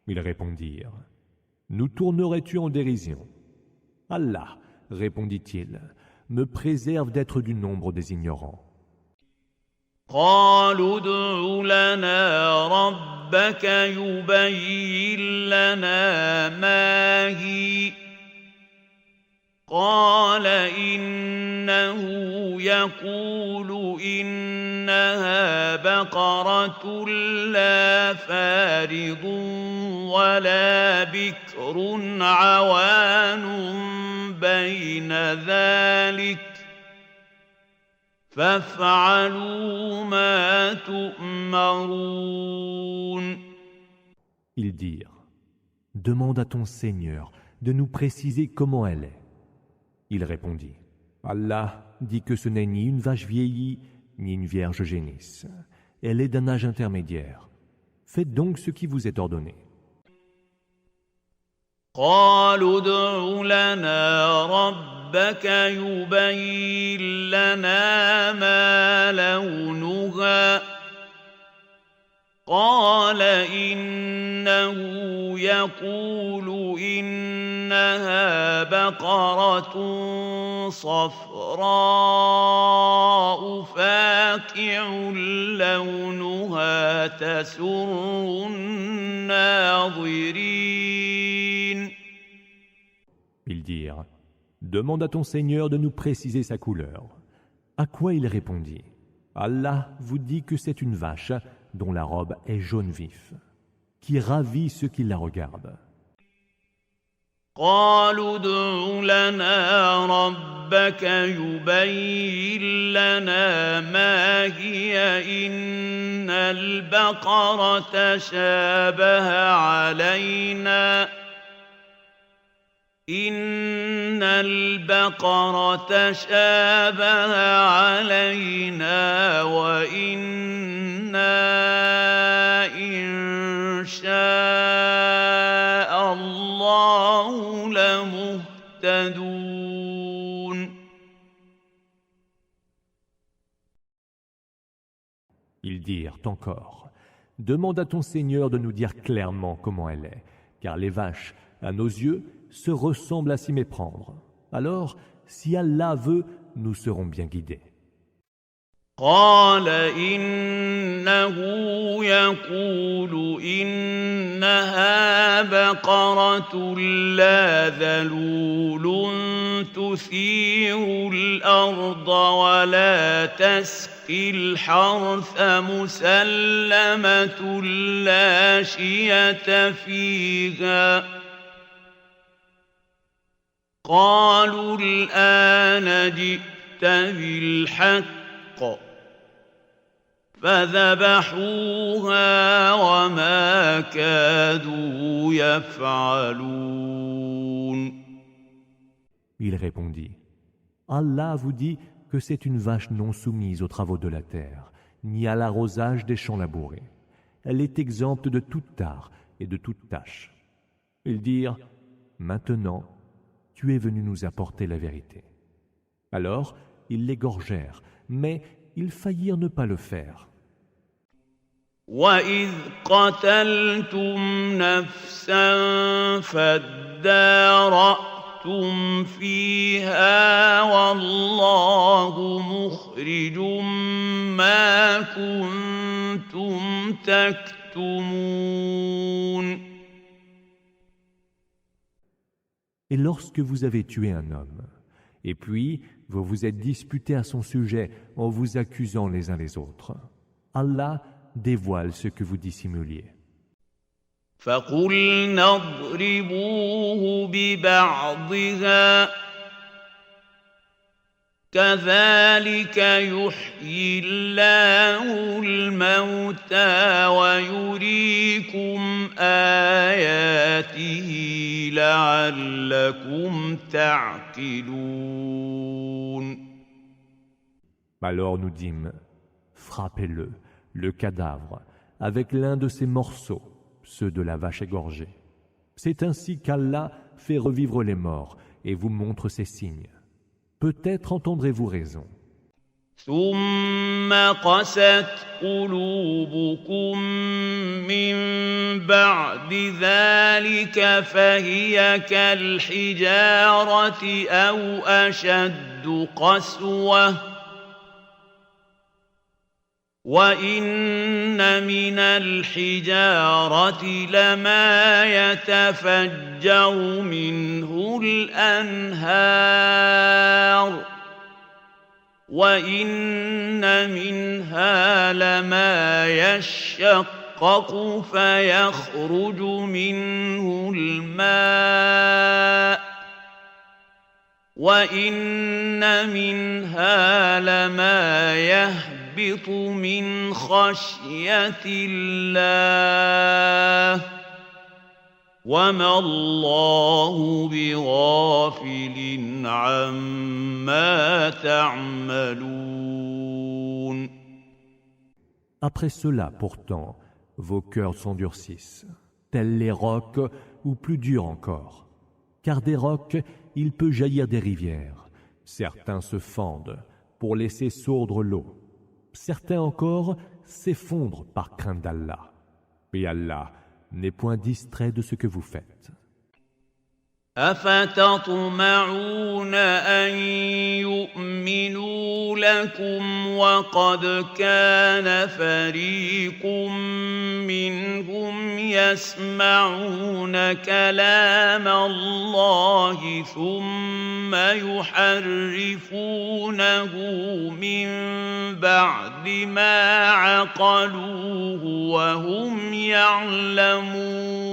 Ils répondirent, « Nous tournerais-tu en dérision ?» Allah, répondit-il, me préserve d'être du nombre des ignorants. قالوا ادع لنا ربك يبين لنا ما هي قال إنه يقول إنها بقرة لا فارض ولا بكر عوان بين ذلك فافعلوا ما تؤمرون. Ils dirent, demande à ton Seigneur de nous préciser comment elle est. Il répondit, Allah dit que ce n'est ni une vache vieillie, ni une vierge génisse. Elle est d'un âge intermédiaire. Faites donc ce qui vous est ordonné. قالوا ادع لنا ربك يبين لنا ما لونها قال إنه يقول إنها بقرة صفراء فاقع لونها تسر الناظرين. Ils dirent, demande à ton Seigneur de nous préciser sa couleur. À quoi il répondit, Allah vous dit que c'est une vache dont la robe est jaune vif, qui ravit ceux qui la regardent. قالوا ادع لنا ربك يبين لنا ما هي إن البقرة شابه علينا إن البقرة شابه علينا وإنا إن شاء الله لمهتدون. Ils dirent encore, demande à ton Seigneur de nous dire clairement comment elle est, car les vaches, à nos yeux, se ressemblent à s'y méprendre. Alors, si Allah veut, nous serons bien guidés. قال إنه يقول إنها بقرة لا ذلول تثير الأرض ولا تسقي الحرث مسلمة لا شية فيها قالوا الآن جئت بالحق فذبحوها وما كادوا يفعلون. Il répondit, Allah vous dit que c'est une vache non soumise aux travaux de la terre, ni à l'arrosage des champs labourés. Elle est exempte de toute tare et de toute tâche. Ils dirent, maintenant, tu es venu nous apporter la vérité. Alors, ils l'égorgèrent, mais ils faillirent ne pas le faire. وَإِذْ قَتَلْتُمْ نَفْسًا فَادَّارَأْتُمْ فِيهَا وَاللَّهُ مُخْرِجٌ مَا كُنتُمْ تَكْتُمُونَ. Et lorsque vous avez tué un homme, et puis vous vous êtes disputés à son sujet en vous accusant les uns les autres, Allah dévoile ce que vous dissimuliez. فَقُلْنَا اضْرِبُوهُ بِبَعْضِهَا كَذَلِكَ يُحْيِي اللَّهُ الْمَوْتَى وَيُرِيكُمْ آيَاتِهِ لَعَلَّكُمْ تَعْقِلُونَ. Alors nous dîmes, frappez-le, le cadavre, avec l'un de ses morceaux, ceux de la vache égorgée. C'est ainsi qu'Allah fait revivre les morts et vous montre ses signes. Peut-être entendrez-vous raison. ثُمَّ قَسَتْ قُلُوبُكُم مِّن بَعْدِ ذَلِكَ فَهِيَ كَالْحِجَارَةِ أَوْ أَشَدُّ قَسْوَةً وَإِنَّ مِنَ الْحِجَارَةِ لَمَا يَتَفَجَّرُ مِنْهُ الْأَنْهَارُ وَإِنَّ مِنْهَا لَمَا يَشَّقَّقُ فَيَخْرُجُ مِنْهُ الْمَاءُ وَإِنَّ مِنْهَا لَمَا يَهْبِطُ مِنْ خَشْيَةِ اللَّهِ وَمَا اللَّهُ بِغَافِلٍ عَمَّا تَعْمَلُونَ. Après cela, pourtant, vos cœurs s'endurcissent, tels les rocs ou plus durs encore. Car des rocs, il peut jaillir des rivières. Certains se fendent pour laisser sourdre l'eau. Certains encore s'effondrent par crainte d'Allah. Et Allah n'est point distrait de ce que vous faites. أفتطمعون أن يؤمنوا لكم وقد كان فريق منهم يسمعون كلام الله ثم يحرفونه من بعد ما عقلوه وهم يعلمون.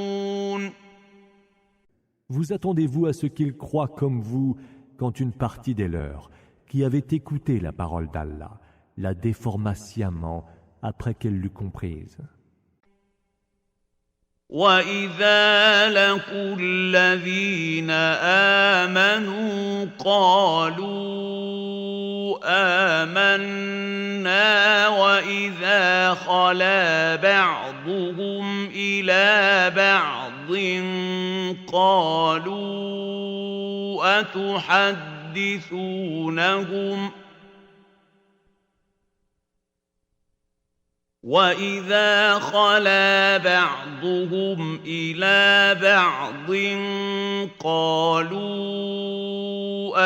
Vous attendez-vous à ce qu'ils croient comme vous quand une partie des leurs, qui avaient écouté la parole d'Allah, la déforma sciemment après qu'elle l'eut comprise. وَإِذَا لَقُوا الَّذِينَ آمَنُوا قَالُوا آمَنَّا وَإِذَا خَلَا بَعْضُهُمْ إِلَى بَعْضٍ قالوا أتحدثونهم وإذا خلا بعضهم إلى بعض قالوا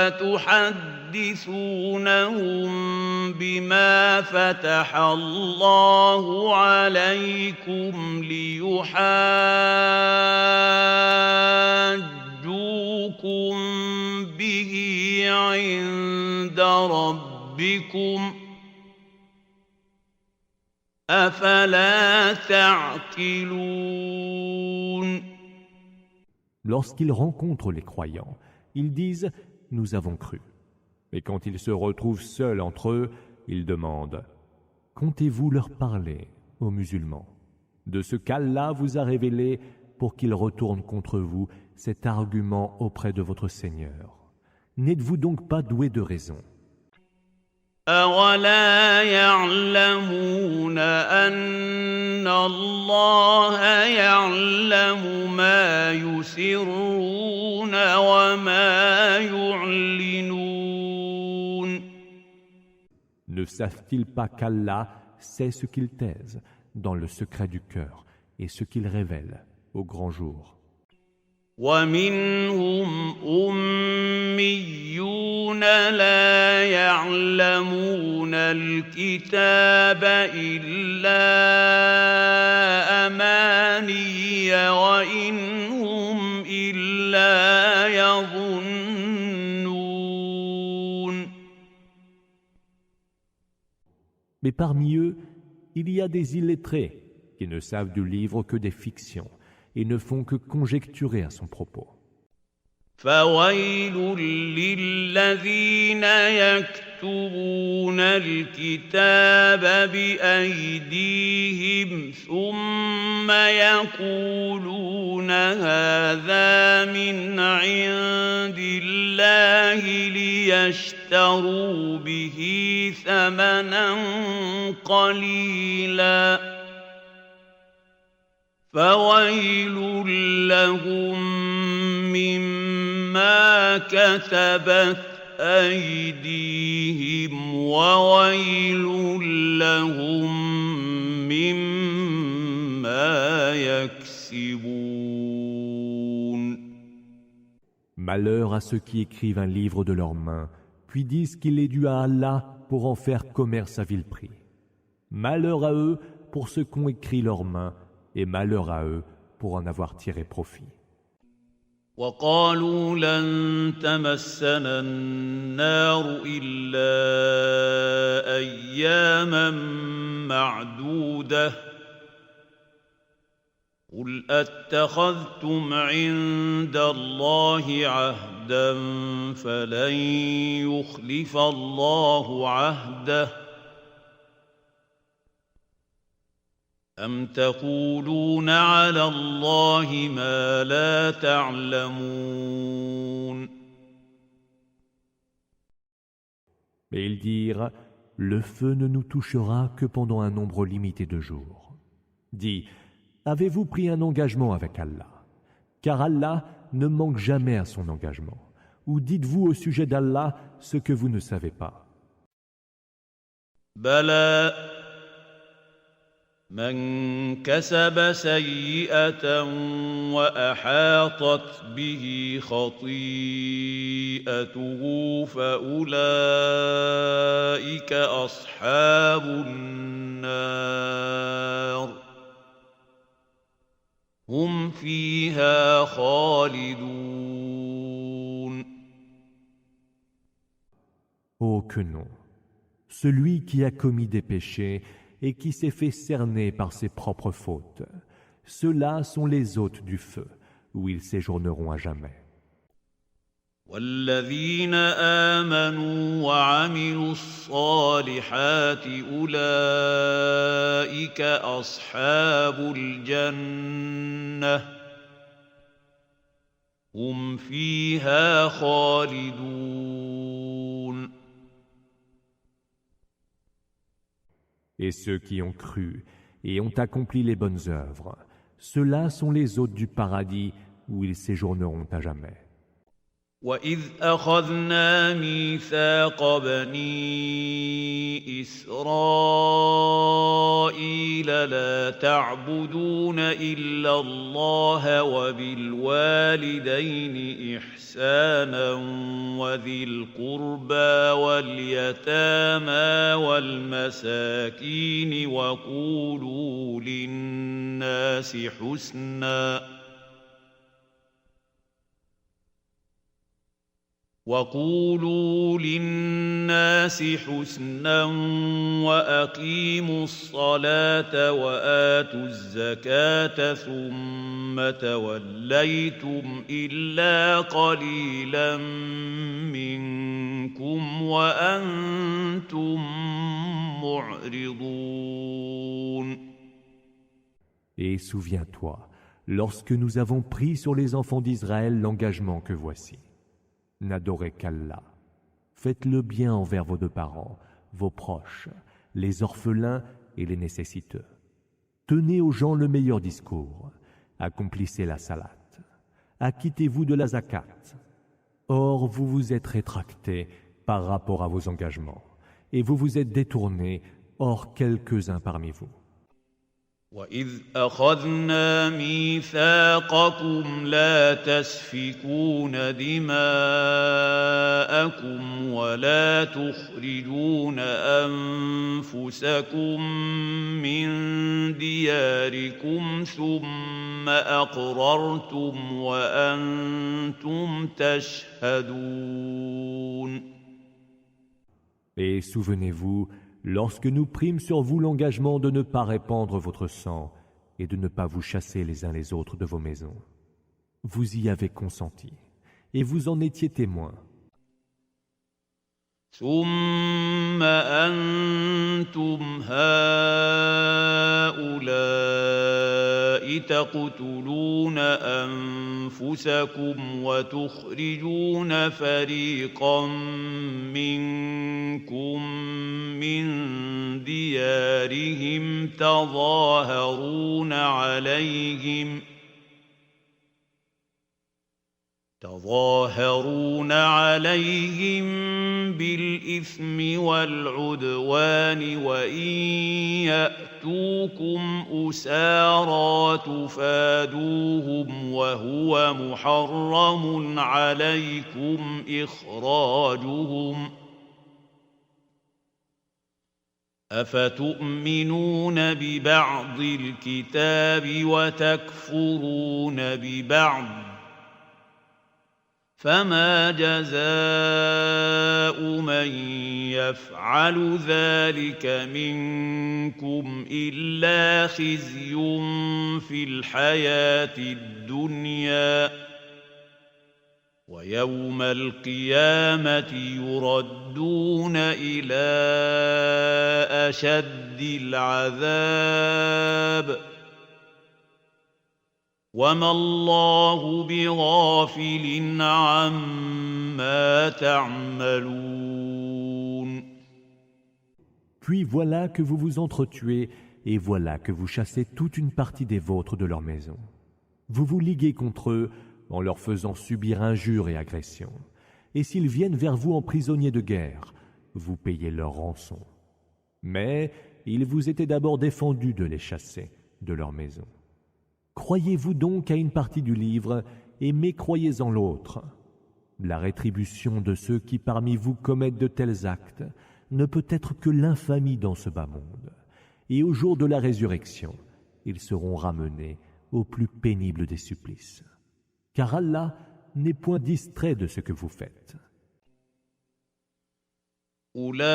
أتحدثونهم تحدثونهم بما فتح الله عليكم ليحاجوكم به عند ربكم أفلا تعقلون. Lorsqu'ils rencontrent les croyants, ils disent « Nous avons cru ». Mais quand ils se retrouvent seuls entre eux, ils demandent « Comptez-vous leur parler, aux musulmans, de ce qu'Allah vous a révélé pour qu'ils retournent contre vous cet argument auprès de votre Seigneur? N'êtes-vous donc pas doués de raison ?» أَوَلَا يَعْلَمُونَ أَنَّ اللَّهَ يَعْلَمُ مَا يُسِرُّونَ وَمَا يُعْلِنُونَ. Ne savent-ils pas qu'Allah sait ce qu'ils taisent dans le secret du cœur et ce qu'ils révèlent au grand jour? وَمِنْهُمْ أُمِّيُّونَ لَا يَعْلَمُونَ الْكِتَابَ إِلَّا أَمَانِيَّ وَإِنْ هُمْ إِلَّا يَظُنُّونَ. Mais parmi eux, il y a des illettrés qui ne savent du livre que des fictions et ne font que conjecturer à son propos. فَوَيْلٌ لِّلَّذِينَ يَكْتُبُونَ الْكِتَابَ بِأَيْدِيهِمْ ثُمَّ يَقُولُونَ هَٰذَا مِنْ عِندِ اللَّهِ لِيَشْتَرُوا بِهِ ثَمَنًا قَلِيلًا فَوَيْلٌ لَّهُم مِّمَّا كَتَبَتْ أَيْدِيهِمْ وَوَيْلٌ لَّهُم مِّمَّا يَكْسِبُونَ. Malheur à ceux qui écrivent un livre de leurs mains, puis disent qu'il est dû à Allah pour en faire commerce à vil prix. Malheur à eux pour ceux qu'ont écrit leurs mains, et malheur à eux pour en avoir tiré profit. وقالوا لن تمسنا النار إلا أياما معدودة قل أتخذتم عند الله عهدا فلن يخلف الله عهده أم تقولون على الله ما لا تعلمون. Mais ils dirent, le feu ne nous touchera que pendant un nombre limité de jours. Dis, avez-vous pris un engagement avec Allah? Car Allah ne manque jamais à son engagement. Ou dites-vous au sujet d'Allah ce que vous ne savez pas? بلى من كسب سيئة وأحاطت به خطيئته فأولئك أصحاب النار هم فيها خالدون. Oh que non! Celui qui a commis des péchés et qui s'est fait cerner par ses propres fautes. Ceux-là sont les hôtes du feu, où ils séjourneront à jamais. والذين آمنوا وعملوا الصالحات أولئك أصحاب الجنة هم فيها خالدون. Et ceux qui ont cru et ont accompli les bonnes œuvres, ceux-là sont les hôtes du paradis où ils séjourneront à jamais. وَإِذْ أَخَذْنَا مِيثَاقَ بَنِي إِسْرَائِيلَ لا تعبدون إلا الله وبالوالدين إحسانا وذي القربى واليتامى والمساكين وقولوا للناس حسنا وأقيموا الصلاة وآتوا الزكاة ثم توليتم إلا قليلا منكم وأنتم معرضون. Et souviens-toi, lorsque nous avons pris sur les enfants d'Israël l'engagement que voici. N'adorez qu'Allah. Faites le bien envers vos deux parents, vos proches, les orphelins et les nécessiteux. Tenez aux gens le meilleur discours. Accomplissez la salat. Acquittez-vous de la zakat. Or, vous vous êtes rétractés par rapport à vos engagements, et vous vous êtes détournés, hors quelques-uns parmi vous. وَإِذْ أَخَذْنَا مِيثَاقَكُمْ لَا تَسْفِكُونَ دِمَاءَكُمْ وَلَا تُخْرِجُونَ أَنفُسَكُم مِّن دِيَارِكُمْ ثُمَّ أَقْرَرْتُمْ وَأَنتُمْ تَشْهَدُونَ. Et souvenez-vous, lorsque nous prîmes sur vous l'engagement de ne pas répandre votre sang et de ne pas vous chasser les uns les autres de vos maisons, vous y avez consenti et vous en étiez témoins. ثم أنتم هؤلاء تقتلون أنفسكم وتخرجون فريقا منكم من ديارهم تظاهرون عليهم بالإثم والعدوان وإن يأتوكم أسارى تفادوهم وهو محرم عليكم إخراجهم أفتؤمنون ببعض الكتاب وتكفرون ببعض فما جزاء من يفعل ذلك منكم إلا خزي في الحياة الدنيا ويوم القيامة يردون إلى أشد العذاب وما الله بغافل عما تعملون. Puis voilà que vous vous entretuez et voilà que vous chassez toute une partie des vôtres de leur maison. Vous vous liguez contre eux en leur faisant subir injures et agressions. Et s'ils viennent vers vous en prisonniers de guerre, vous payez leur rançon. Mais il vous était d'abord défendu de les chasser de leur maison. Croyez-vous donc à une partie du livre et mécroyez en l'autre. La rétribution de ceux qui parmi vous commettent de tels actes ne peut être que l'infamie dans ce bas monde. Et au jour de la résurrection, ils seront ramenés au plus pénible des supplices. Car Allah n'est point distrait de ce que vous faites. أولئك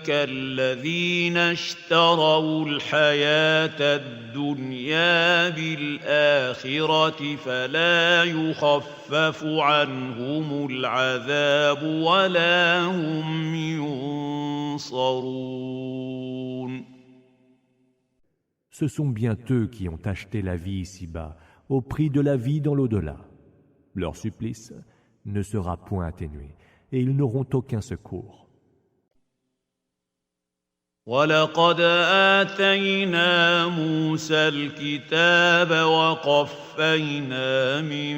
الذين اشتروا الحياة الدنيا بالآخرة فلا يخفف عنهم العذاب ولا هم ينصرون. Ce sont bien eux qui ont acheté la vie ici-bas au prix de la vie dans l'au-delà. Leur supplice ne sera point atténué et ils n'auront aucun secours. وَلَقَدْ آتَيْنَا مُوسَى الْكِتَابَ وَقَفَّيْنَا مِن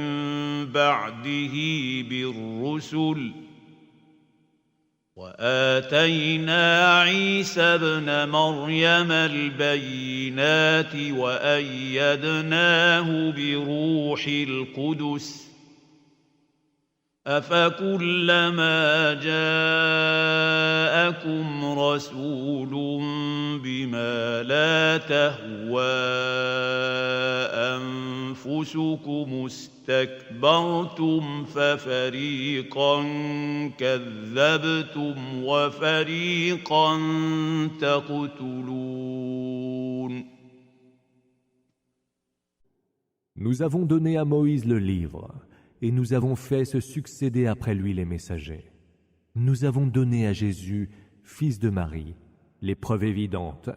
بَعْدِهِ بِالرُّسُلِ وآتينا عيسى ابن مريم البينات وأيدناه بروح القدس أفكلما جاءكم رسول بما لا تهوى أنفسكم استكبرتم ففريقا كذبتم وفريقا تقتلون. Nous avons donné à Moïse le livre, et nous avons fait se succéder après lui les messagers. Nous avons donné à Jésus, fils de Marie, les preuves évidentes,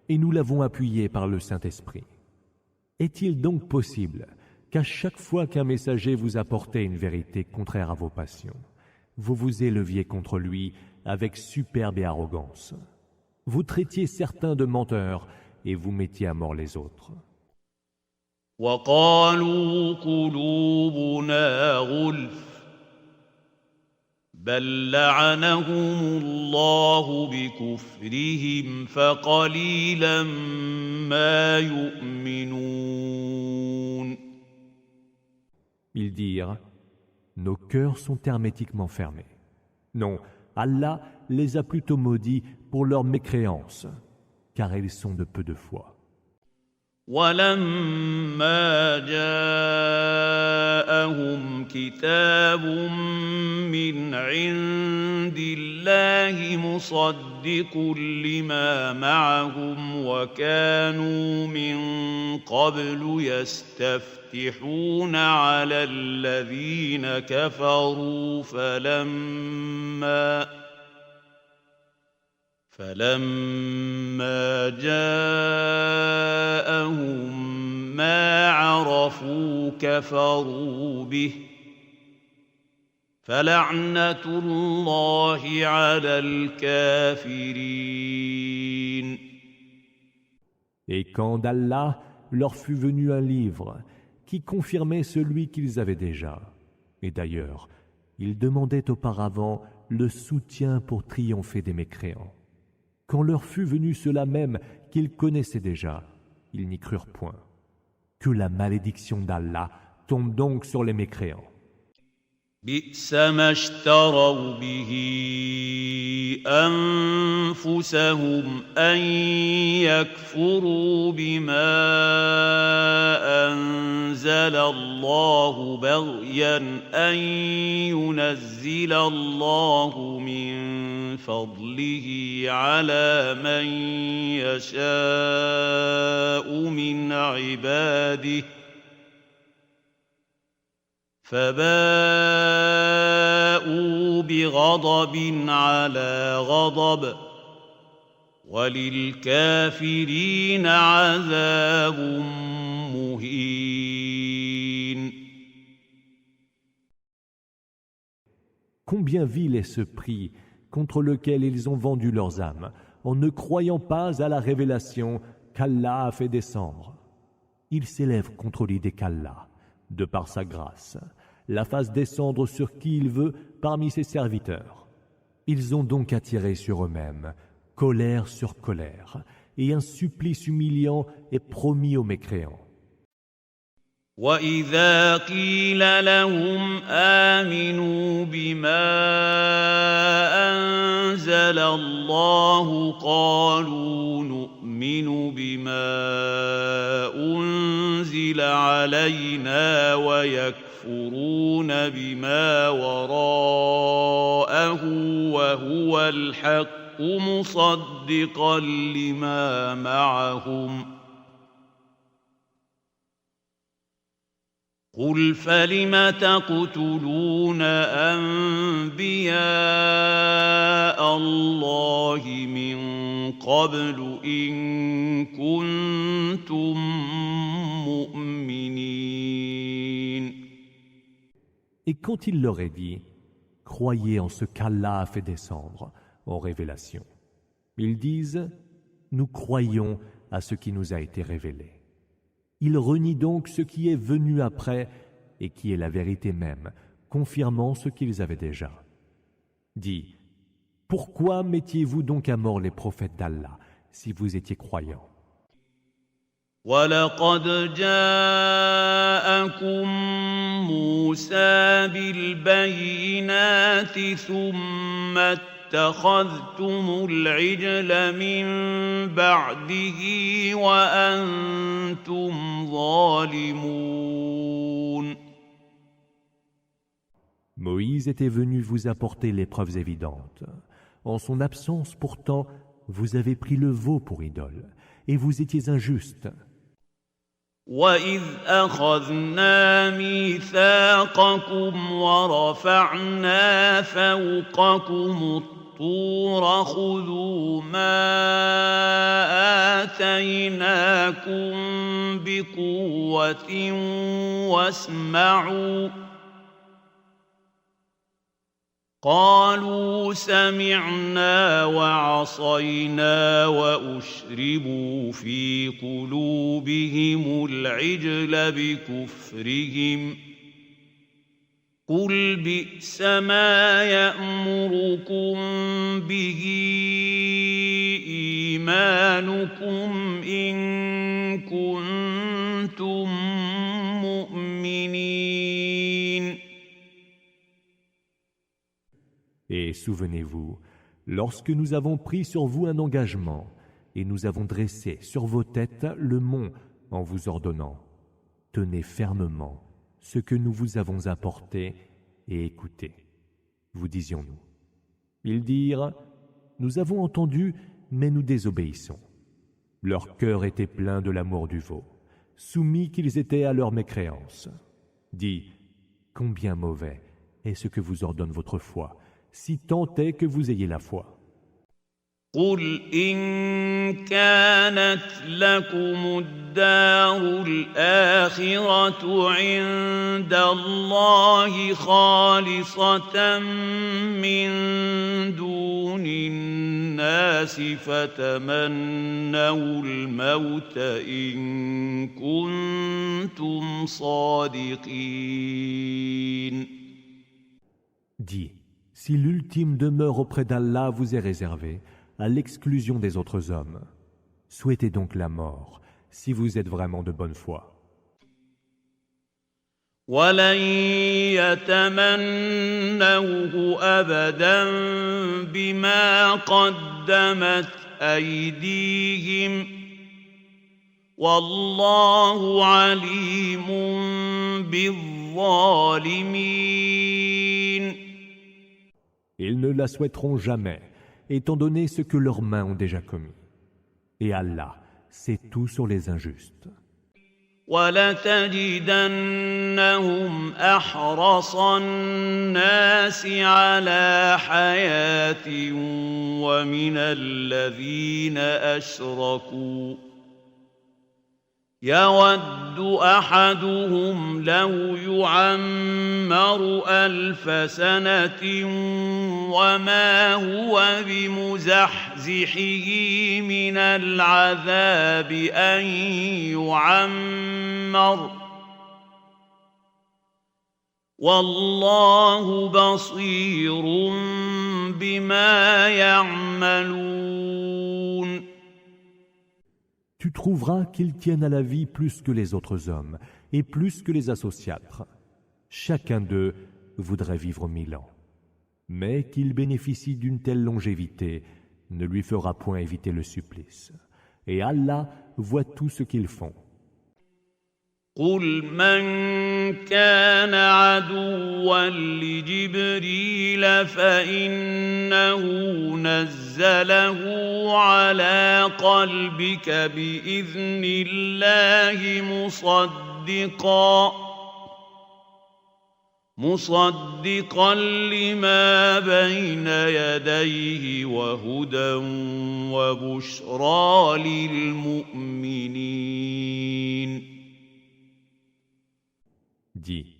et nous l'avons appuyé par le Saint-Esprit. Est-il donc possible qu'à chaque fois qu'un messager vous apportait une vérité contraire à vos passions, vous vous éleviez contre lui avec superbe et arrogance? Vous traitiez certains de menteurs et vous mettiez à mort les autres. وقالوا قلوبنا غلف بل لعنهم الله بكفرهم فقليلا ما يؤمنون. Ils dirent, nos cœurs sont hermétiquement fermés. Non, Allah les a plutôt maudits pour leur mécréance, car ils sont de peu de foi. ولما جاءهم كتاب من عند الله مصدق لما معهم وكانوا من قبل يستفتحون على الذين كفروا فلما جاءهم ما عرفوا كفروا به فلعنة الله على الكافرين. Et quand d'Allah leur fut venu un livre qui confirmait celui qu'ils avaient déjà, et d'ailleurs, ils demandaient auparavant le soutien pour triompher des mécréants. Quand leur fut venu cela même qu'ils connaissaient déjà, ils n'y crurent point. Que la malédiction d'Allah tombe donc sur les mécréants. بئس ما اشتروا به أنفسهم أن يكفروا بما أنزل الله بغيا أن ينزل الله من فضله على من يشاء من عباده فباءوا بغضب على غضب وللكافرين عذاب مهين. Combien vil est ce prix contre lequel ils ont vendu leurs âmes en ne croyant pas à la révélation qu'Allah a fait descendre. Ils s'élèvent contre l'idée qu'Allah, de par sa grâce, la fasse descendre sur qui il veut parmi ses serviteurs. Ils ont donc attiré sur eux-mêmes colère sur colère, et un supplice humiliant est promis aux mécréants. وَإِذَا قِيلَ لَهُمْ آمِنُوا بِمَا أَنزَلَ اللَّهُ قَالُوا نُؤْمِنُ بِمَا أُنزِلَ عَلَيْنَا وَيَكْفُرُونَ بِمَا وَرَاءَهُ وَهُوَ الْحَقُّ مُصَدِّقًا لِمَا مَعَهُمْ قُلْ فَلِمَ تَقْتُلُونَ أَنبِيَاءَ اللَّهِ مِن قَبْلُ إِن كُنتُم مُّؤْمِنِينَ. Et quand il leur est dit, croyez en ce qu'Allah a fait descendre en révélation, ils disent, nous croyons à ce qui nous a été révélé. Ils renient donc ce qui est venu après et qui est la vérité même, confirmant ce qu'ils avaient déjà. Dis, pourquoi mettiez-vous donc à mort les prophètes d'Allah si vous étiez croyants? ولقد جاءكم موسى بالبينات ثم اتخذتم العجل من بعده وأنتم ظالمون. Moïse était venu vous apporter les preuves évidentes. En son absence, pourtant, vous avez pris le veau pour idole, et vous étiez injustes. وَإِذْ أَخَذْنَا مِيثَاقَكُمْ وَرَفَعْنَا فَوْقَكُمُ الطُّورَ خُذُوا مَا آتَيْنَاكُمْ بِقُوَّةٍ وَاسْمَعُوا قالوا سمعنا وعصينا وأشربوا في قلوبهم العجل بكفرهم قل بئس ما يأمركم به إيمانكم إن كنتم مؤمنين. Et souvenez-vous, lorsque nous avons pris sur vous un engagement et nous avons dressé sur vos têtes le mont en vous ordonnant « Tenez fermement ce que nous vous avons apporté et écoutez. » Vous disions-nous. Ils dirent « Nous avons entendu, mais nous désobéissons. » Leur cœur était plein de l'amour du veau, soumis qu'ils étaient à leur mécréance. Dis « Combien mauvais est ce que vous ordonne votre foi, si tant est que vous ayez la foi. قل إن كانت لكم الدار الآخرة عند الله خالصة من دون الناس فتمنوا الموت إن كنتم صادقين. Dis, si l'ultime demeure auprès d'Allah vous est réservée, à l'exclusion des autres hommes, souhaitez donc la mort, si vous êtes vraiment de bonne foi. وَلَن يَتَمَنَّوْهُ أَبَدًا بِمَا قَدَّمَتْ أَيْدِيهِمْ وَاللَّهُ عَلِيمٌ بِالظَّالِمِينَ. Ils ne la souhaiteront jamais, étant donné ce que leurs mains ont déjà commis. Et Allah sait tout sur les injustes. وَلَتَجِدَنَّهُمْ أَحْرَصَ النَّاسِ عَلَى حَيَاةٍ وَمِنَ الَّذِينَ أَشْرَكُوا يَوَدُّ أَحَدُهُمْ لَوْ يُعَمَّرُ 1000 سَنَةٍ وَمَا هُوَ بِمُزَحْزِحِهِ مِنَ الْعَذَابِ أَن يُعَمَّرَ وَاللَّهُ بَصِيرٌ بِمَا يَعْمَلُونَ. Tu trouveras qu'ils tiennent à la vie plus que les autres hommes et plus que les associatres. Chacun d'eux voudrait vivre 1000 ans. Mais qu'il bénéficie d'une telle longévité ne lui fera point éviter le supplice. Et Allah voit tout ce qu'ils font. قُلْ مَنْ كَانَ عَدُوًّا لِجِبْرِيلَ فَإِنَّهُ نَزَّلَهُ عَلَى قَلْبِكَ بِإِذْنِ اللَّهِ مُصَدِّقًا لِمَا بَيْنَ يَدَيْهِ وَهُدًى وَبُشْرَى لِلْمُؤْمِنِينَ. Dis,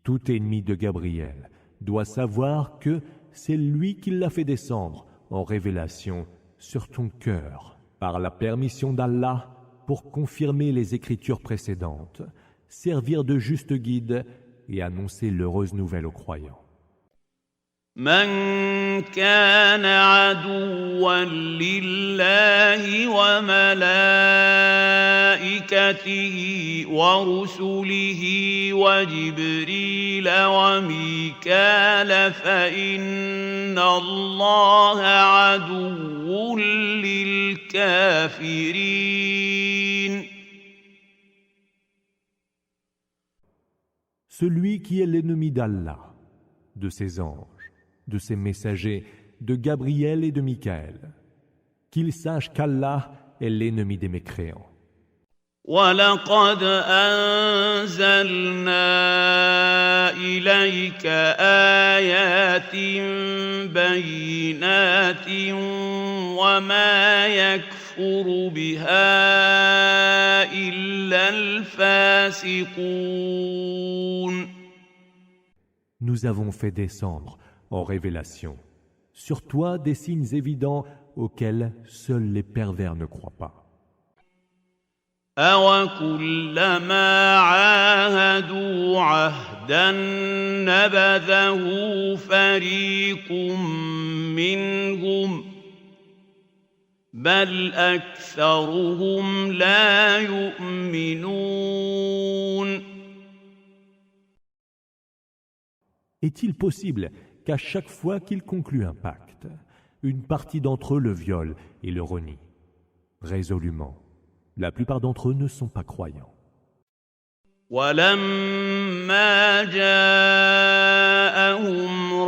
tout ennemi de Gabriel doit savoir que c'est lui qui l'a fait descendre en révélation sur ton cœur par la permission d'Allah pour confirmer les écritures précédentes, servir de juste guide et annoncer l'heureuse nouvelle aux croyants. من كان عدوا لله وملائكته ورسله وجبريل وميكال فإن الله عدو للكافرين. Celui qui est l'ennemi d'Allah, de ses anges, de ses messagers, de Gabriel et de Michaël, qu'il sache qu'Allah est l'ennemi des mécréants. وَلَقَدْ أَنزَلْنَا إِلَيْكَ آيَاتٍ بَيِّنَاتٍ وَمَا يَكْفُرُ بِهَا إِلَّا الْفَاسِقُونَ. Nous avons fait descendre en révélation sur toi des signes évidents auxquels seuls les pervers ne croient pas. أَوَكُلَّمَا عَاهَدُوا عَهْدًا نَّبَذَهُ فَرِيقٌ مِّنْهُمْ بَلْ أَكْثَرُهُمْ لَا يُؤْمِنُونَ. Est-il possible qu'à chaque fois qu'ils concluent un pacte, une partie d'entre eux le viole et le renie? Résolument, la plupart d'entre eux ne sont pas croyants. وَلَمَّا جَاءَهُمْ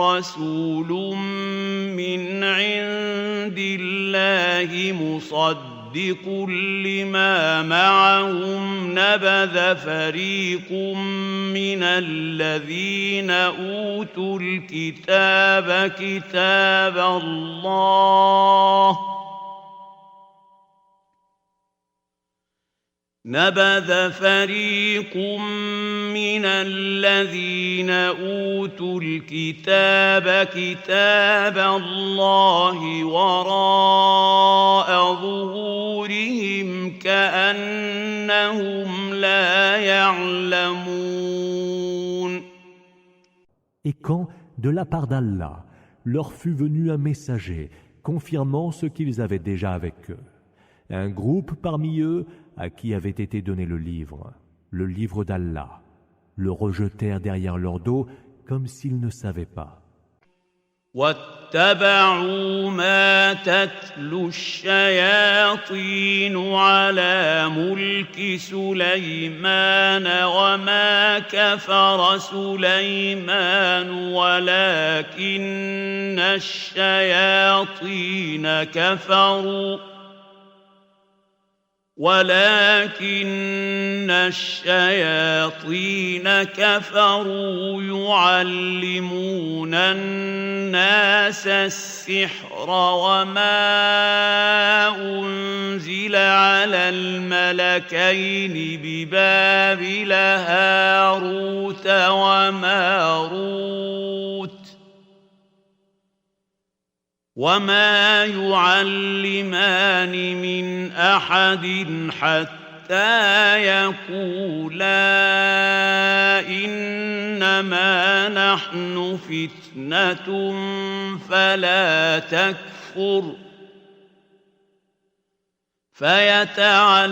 رَسُولٌ مِّنْ عِندِ اللَّهِ مُصَدِّقٌ لِّمَا مَعَهُمْ نَبَذَ فَرِيقٌ مِّنَ الَّذِينَ أُوتُوا الْكِتَابَ كِتَابَ الله وراء ظهورهم كأنهم لا يعلمون. Et quand, de la part d'Allah, leur fut venu un messager confirmant ce qu'ils avaient déjà avec eux, un groupe parmi eux à qui avait été donné le livre d'Allah, le rejetèrent derrière leur dos comme s'ils ne savaient pas. واتبعوا ما تتلو الشياطين على ملك سليمان وما كفر سليمان ولكن الشياطين كفروا يعلمون الناس السحر وما أنزل على الملكين ببابل هاروت وماروت وما يعلمان من أحد حتى يقولا إنما نحن فتنة فلا تكفر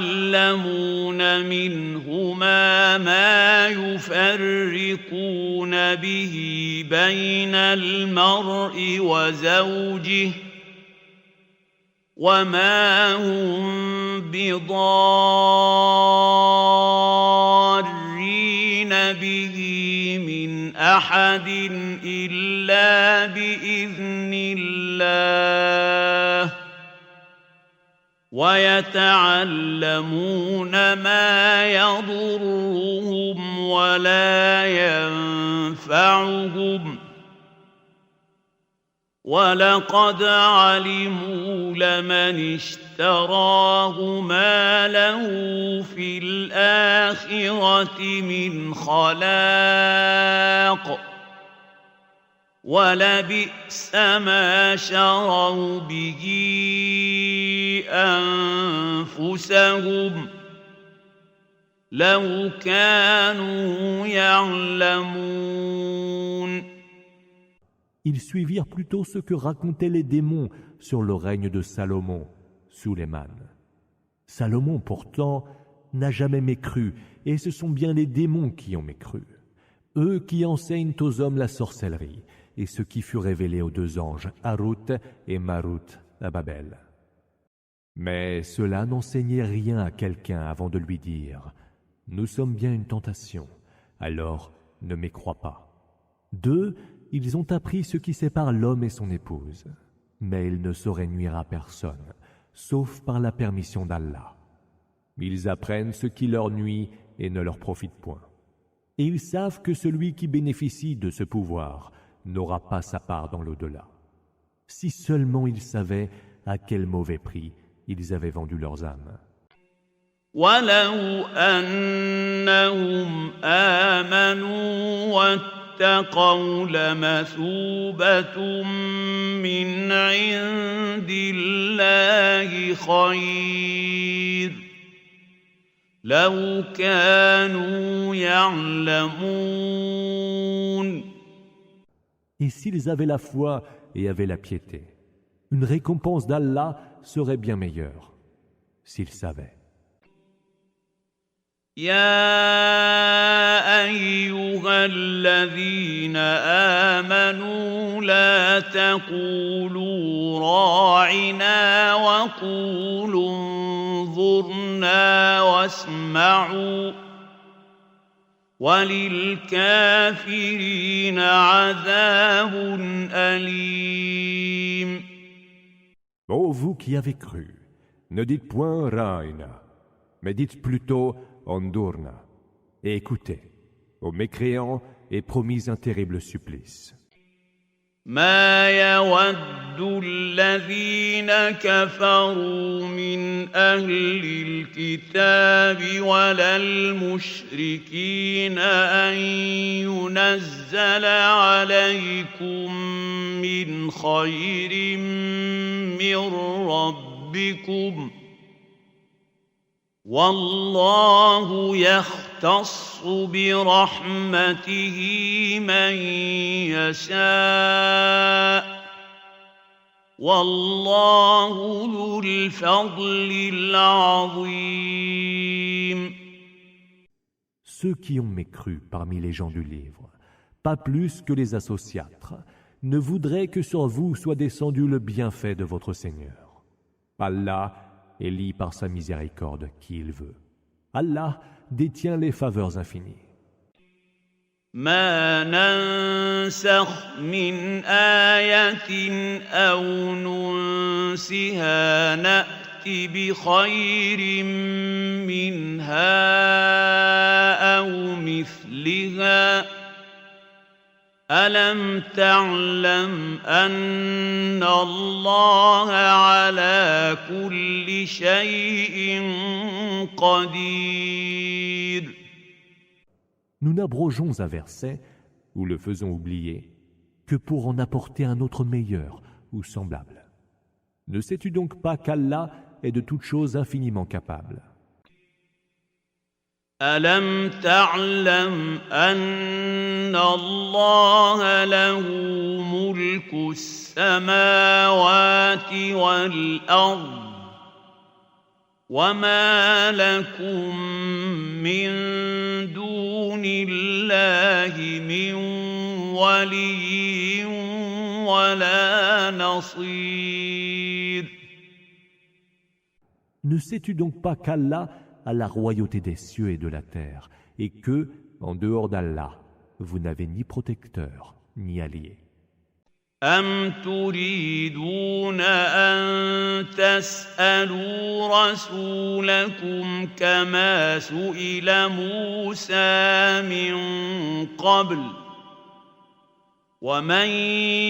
فيتعلمون منهما ما يفرقون به بين المرء وزوجه وما هم بضارين به من أحد إلا بإذن الله ويتعلمون ما يضرهم ولا ينفعهم ولقد علموا لمن اشتراه ما له في الآخرة من خلاق ولبئس ما شروا به أنفسهم لو كانوا يعلمون. Ils suivirent plutôt ce que racontaient les démons sur le règne de Salomon, Sulayman. Salomon, pourtant, n'a jamais mécru, et ce sont bien les démons qui ont mécru. Eux qui enseignent aux hommes la sorcellerie, et ce qui fut révélé aux deux anges, Harut et Marut, à Babel. Mais cela n'enseignait rien à quelqu'un avant de lui dire « Nous sommes bien une tentation, alors ne mécrois pas. » D'eux, ils ont appris ce qui sépare l'homme et son épouse, mais ils ne sauraient nuire à personne, sauf par la permission d'Allah. Ils apprennent ce qui leur nuit et ne leur profite point. Et ils savent que celui qui bénéficie de ce pouvoir n'aura pas sa part dans l'au-delà. Si seulement ils savaient à quel mauvais prix ils avaient vendu leurs âmes. وَلَوْ أَنَّهُمْ آمَنُوا وَاتَّقَوْا لَمَثُوبَةٌ مِّنْ عِندِ اللَّهِ خَيْرٌ لَوْ كَانُوا يَعْلَمُونَ. Et s'ils avaient la foi et avaient la piété, une récompense d'Allah serait bien meilleure, s'ils savaient. يا أيها الذين آمنوا لا تقولوا راعنا وقولوا انظرنا واسمعوا وللكافرين عذاب أليم. Ô vous qui avez cru, ne dites point Ra'ina, mais dites plutôt Ondurna, et écoutez, aux mécréants est promis un terrible supplice. ما يود الذين كفروا من أهل الكتاب ولا المشركين أن ينزل عليكم من خير من ربكم والله يختص برحمته من يشاء والله ذو الفضل العظيم. Ceux qui ont mécru parmi les gens du livre, pas plus que les associatres, ne voudraient que sur vous soit descendu le bienfait de votre Seigneur. Allah élit par sa miséricorde qui il veut. Allah détient les faveurs infinies. ما ننسخ من آية أو ننسها نأت بخير منها أو مثلها ألم تعلم أن الله على كل شيء قدير. Nous n'abrogeons un verset, ou le faisons oublier, que pour en apporter un autre meilleur ou semblable. Ne sais-tu donc pas qu'Allah est de toutes choses infiniment capable? ألم تعلم أن الله له ملك السماوات والأرض وما لكم من دون الله من ولي ولا نصير. Ne sais-tu donc pas qu'Allah a la royauté des cieux et de la terre, et que, en dehors d'Allah, vous n'avez ni protecteur, ni allié? أم تريدون أن تسألوا رسولكم كما سئل موسى من قبل ومن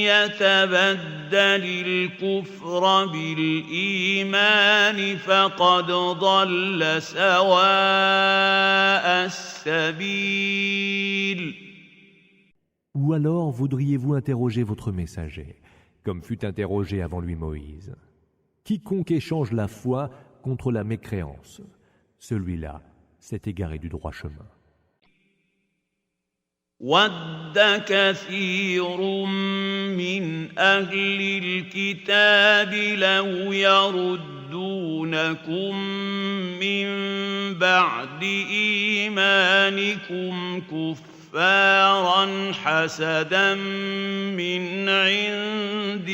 يتبدل الكفر بالإيمان فقد ضل سواء السبيل. Ou alors voudriez-vous interroger votre messager, comme fut interrogé avant lui Moïse? Quiconque échange la foi contre la mécréance, celui-là s'est égaré du droit chemin. وَدَّ كَثِيرٌ مِّنْ أَهْلِ الْكِتَابِ لَوْ يَرُدُّونَكُم مِّن بَعْدِ إِيمَانِكُمْ كُفَّارًا حَسَدًا مِّنْ عِندِ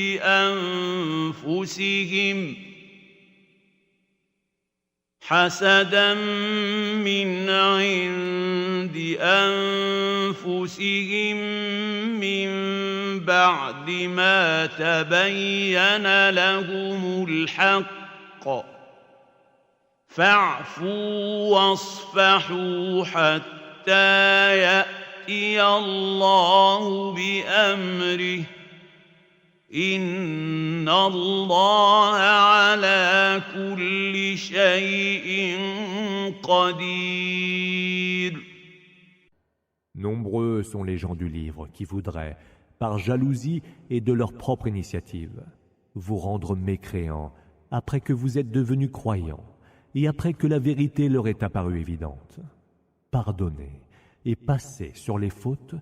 أنفسهم من بعد ما تبين لهم الحق فاعفوا واصفحوا حتى يأتي الله بأمره إن الله على كل شيء قدير. Nombreux sont les gens du livre qui voudraient, par jalousie et de leur propre initiative, vous rendre mécréants après que vous êtes devenus croyants et après que la vérité leur est apparue évidente. Pardonnez et passez sur les fautes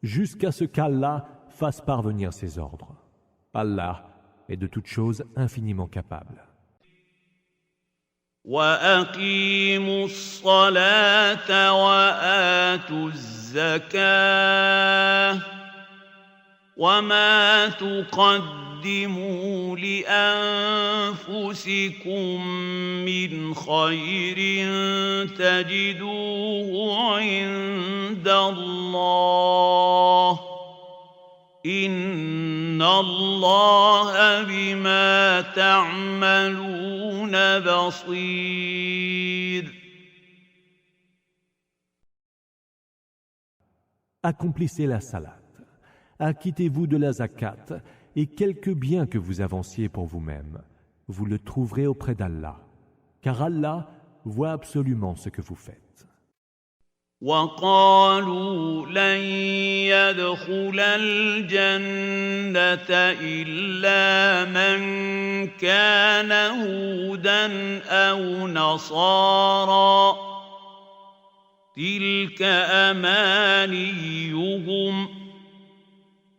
jusqu'à ce qu'Allah fasse parvenir ses ordres. Allah est de toutes choses infiniment capable. وَأَقِيمُوا الصَّلَاةَ وَآتُوا الزَّكَاةَ وَمَا تُقَدِّمُوا لِأَنفُسِكُم مِّنْ خَيْرٍ تَجِدُوهُ عِندَ اللَّهِ إِنَّ اللَّهَ بِمَا تَعْمَلُونَ بَصِيرٌ. Accomplissez la salat, acquittez-vous de la zakat, et quelque bien que vous avanciez pour vous-même, vous le trouverez auprès d'Allah, car Allah voit absolument ce que vous faites. وَقَالُوا لَن يَدْخُلَ الْجَنَّةَ إِلَّا مَن كَانَ هُودًا أَوْ نَصَارَىٰ تِلْكَ أَمَانِيُّهُمْ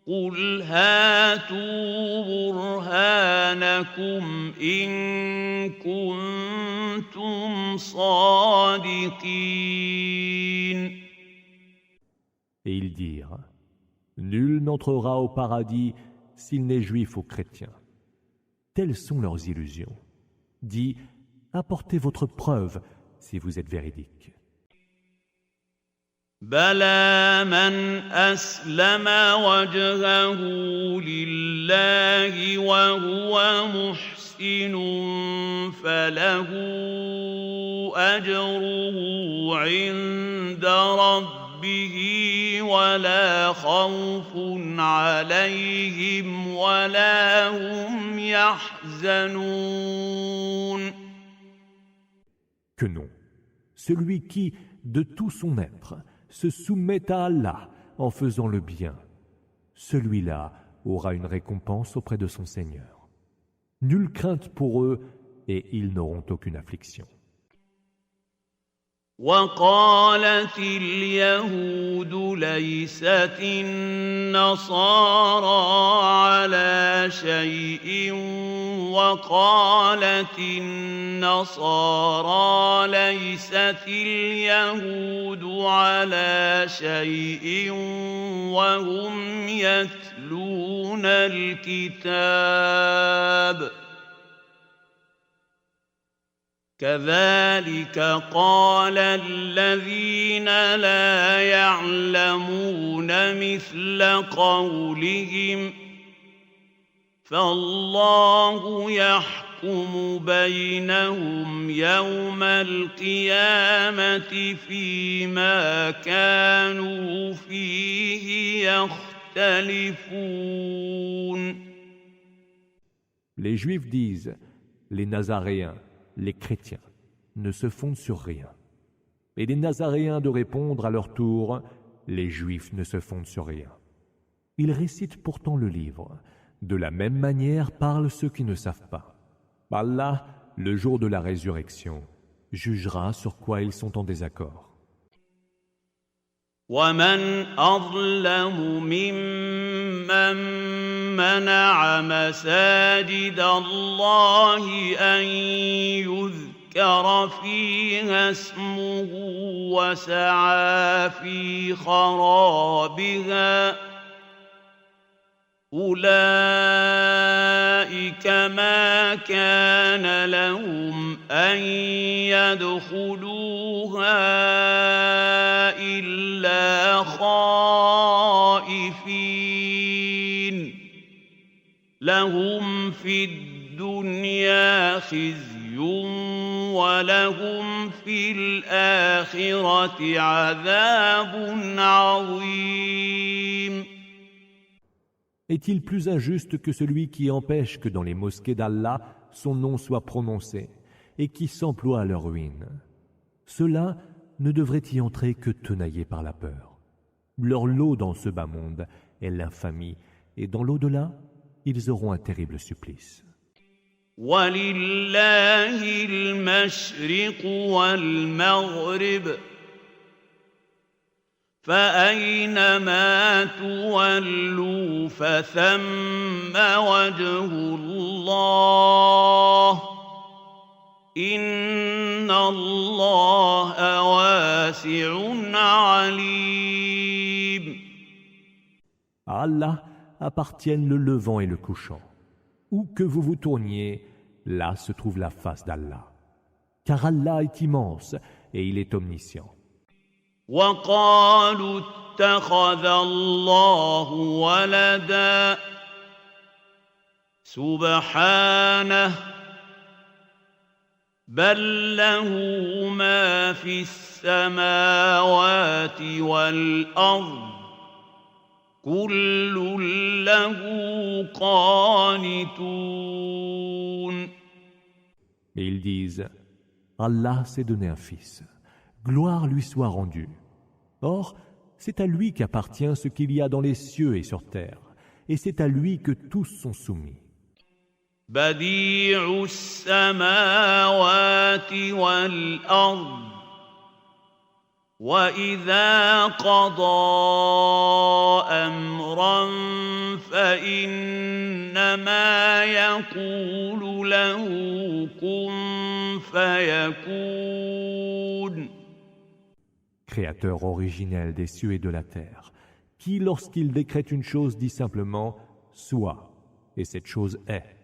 قُلْ هَاتُوا بُرْهَانَكُمْ إِن كُنتُمْ صَادِقِينَ. Et ils dirent, nul n'entrera au paradis s'il n'est juif ou chrétien. Telles sont leurs illusions. Dis, apportez votre preuve si vous êtes véridique. بَلَىٰ مَنْ أَسْلَمَ وَجْهَهُ لِلَّهِ وَهُوَ مُحْسِنٌ فَلَهُ أَجْرُهُ عِندَ رَبِّهِ وَلَا خَوْفٌ عَلَيْهِمْ وَلَا هُمْ يَحْزَنُونَ. Que non, celui qui, de tout son être, se soumet à Allah en faisant le bien, celui-là aura une récompense auprès de son Seigneur. Nulle crainte pour eux et ils n'auront aucune affliction. وَقَالَتِ الْيَهُودُ لَيْسَتِ النَّصَارَىٰ عَلَىٰ شَيْءٍ وَقَالَتِ النَّصَارَىٰ لَيْسَتِ الْيَهُودُ عَلَىٰ شَيْءٍ وَهُمْ يَتْلُونَ الْكِتَابَ كَذَلِكَ قَالَ الَّذِينَ لَا يَعْلَمُونَ مِثْلَ قَوْلِهِمْ فَاللَّهُ يَحْكُمُ بَيْنَهُمْ يَوْمَ الْقِيَامَةِ فِيمَا كَانُوا فِيهِ يَخْتَلِفُونَ. Les Juifs disent, les Nazaréens, les chrétiens, ne se fondent sur rien. Et les Nazaréens de répondre à leur tour, les Juifs ne se fondent sur rien. Ils récitent pourtant le livre. De la même manière parlent ceux qui ne savent pas. Allah, le jour de la résurrection, jugera sur quoi ils sont en désaccord. ومن أظلم ممن منع مساجد الله أن يذكر فيها اسمه وسعى في خرابها أولئك ما كان لهم أن يدخلوها إلا خائفين لهم في الدنيا خزي ولهم في الآخرة عذاب عظيم. Est-il plus injuste que celui qui empêche que dans les mosquées d'Allah son nom soit prononcé et qui s'emploie à leur ruine? Ceux-là ne devraient y entrer que tenaillés par la peur. Leur lot dans ce bas monde est l'infamie, et dans l'au-delà, ils auront un terrible supplice. وَلِلَّهِ الْمَشْرِقُ وَالْمَغْرِبُ فأينما تولوا فثم وجه الله إن الله واسع عليم. À Allah appartiennent le levant et le couchant. Où que vous vous tourniez, là se trouve la face d'Allah. Car Allah est immense et il est omniscient. وقالوا اتخذ الله ولدا سبحانه بل له ما في السماوات والأرض كل له قانتون. Et ils disent, Allah s'est donné un fils. Gloire lui soit rendue. Or, c'est à lui qu'appartient ce qu'il y a dans les cieux et sur terre, et c'est à lui que tous sont soumis. بديع السماوات والأرض وإذا قضى أمرا فإنما يقول له كن فيكون. Créateur originel des cieux et de la terre, qui, lorsqu'il décrète une chose, dit simplement « Sois », et cette chose est.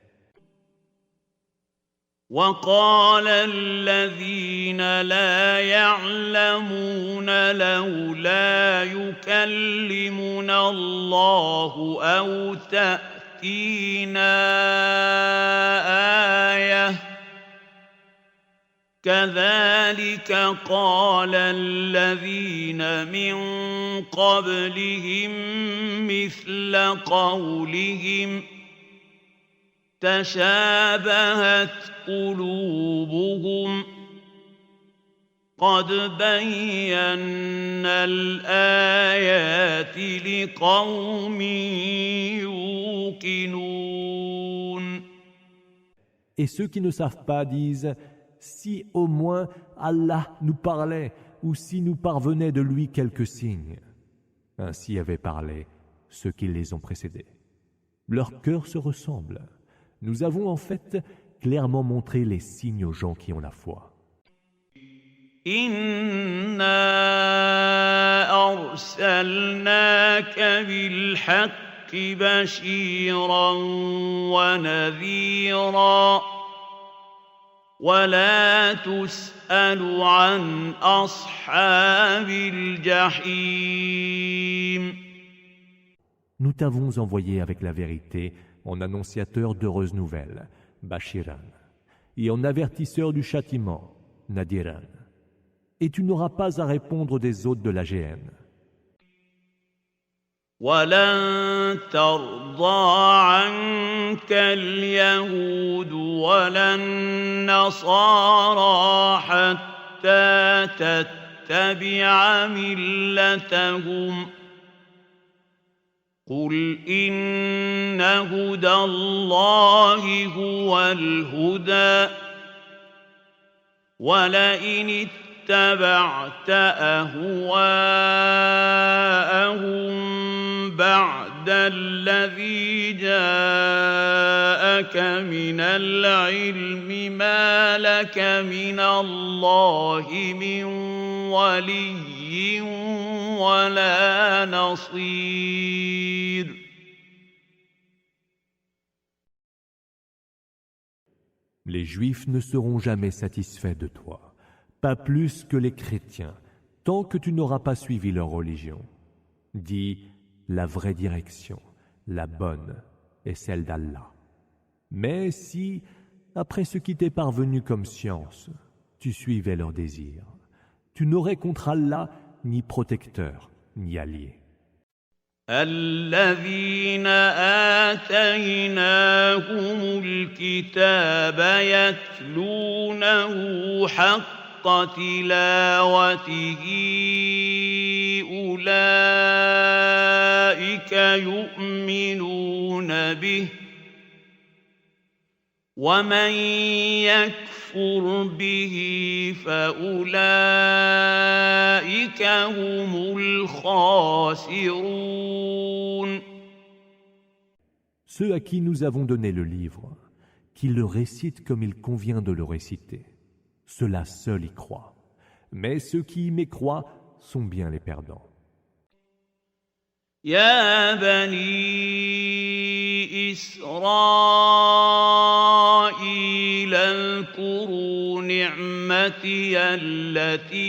وقال الذين لا يعلمون لولا يكلمنا الله أو تأتينا آية كذلك قال الذين من قبلهم مثل قولهم تشابهت قلوبهم قد بينا الآيات لقوم يوقنون. Et ceux qui ne savent pas disent « Si au moins Allah nous parlait ou si nous parvenait de lui quelques signes. » Ainsi avaient parlé ceux qui les ont précédés. Leurs cœurs se ressemblent. Nous avons en fait clairement montré les signes aux gens qui ont la foi. إِنَّا أَرْسَلْنَاكَ بِالْحَقِّ بَشِيرًا وَنَذِيرًا وَلَا تُسْأَلُ عَنْ أَصْحَابِ الْجَحِيمِ. Nous t'avons envoyé avec la vérité en annonciateur d'heureuses nouvelles, Bashiran, et en avertisseur du châtiment, Nadiran. Et tu n'auras pas à répondre des hôtes de la géhenne. وَلَن تَرْضَىٰ عَنكَ الْيَهُودُ وَلَا النَّصَارَىٰ حَتَّىٰ تَتَّبِعَ مِلَّتَهُمْ قُلْ إِنَّ هُدَى اللَّهِ هُوَ الْهُدَىٰ وَلَئِنِ اتبعت أهواءهم بعد الذي جاءك من العلم ما لك من الله من ولي ولا نصير. Les Juifs ne seront jamais satisfaits de toi, pas plus que les chrétiens, tant que tu n'auras pas suivi leur religion. Dis, la vraie direction, la bonne, est celle d'Allah. Mais si, après ce qui t'est parvenu comme science, tu suivais leurs désirs, tu n'aurais contre Allah ni protecteur, ni allié. الذين آتيناهم الكتاب يتلونه حق تلاوته أولئك يؤمنون به ومن يكفر به فأولئك هم الخاسرون. Ceux à qui nous avons donné le livre, qu'ils le récitent comme il convient de le réciter, ceux-là seuls y croient. Mais ceux qui y mécroient sont bien les perdants. يا بني إسرائيل اذكروا نعمتي التي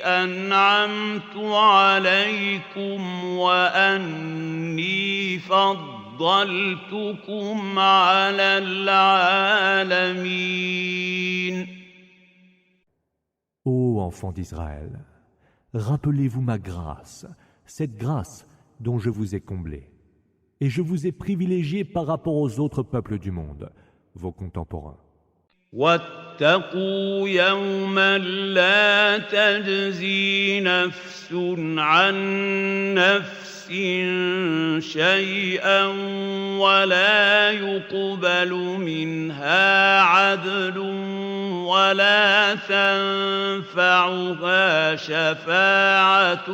أنعمت عليكم وأني فضلتكم على العالمين. Ô enfants d'Israël, rappelez-vous ma grâce, cette grâce dont je vous ai comblé, et je vous ai privilégié par rapport aux autres peuples du monde, vos contemporains. واتقوا يوما لا تجزي نفس عن نفس شيئا ولا يقبل منها عدل ولا تنفعها شفاعة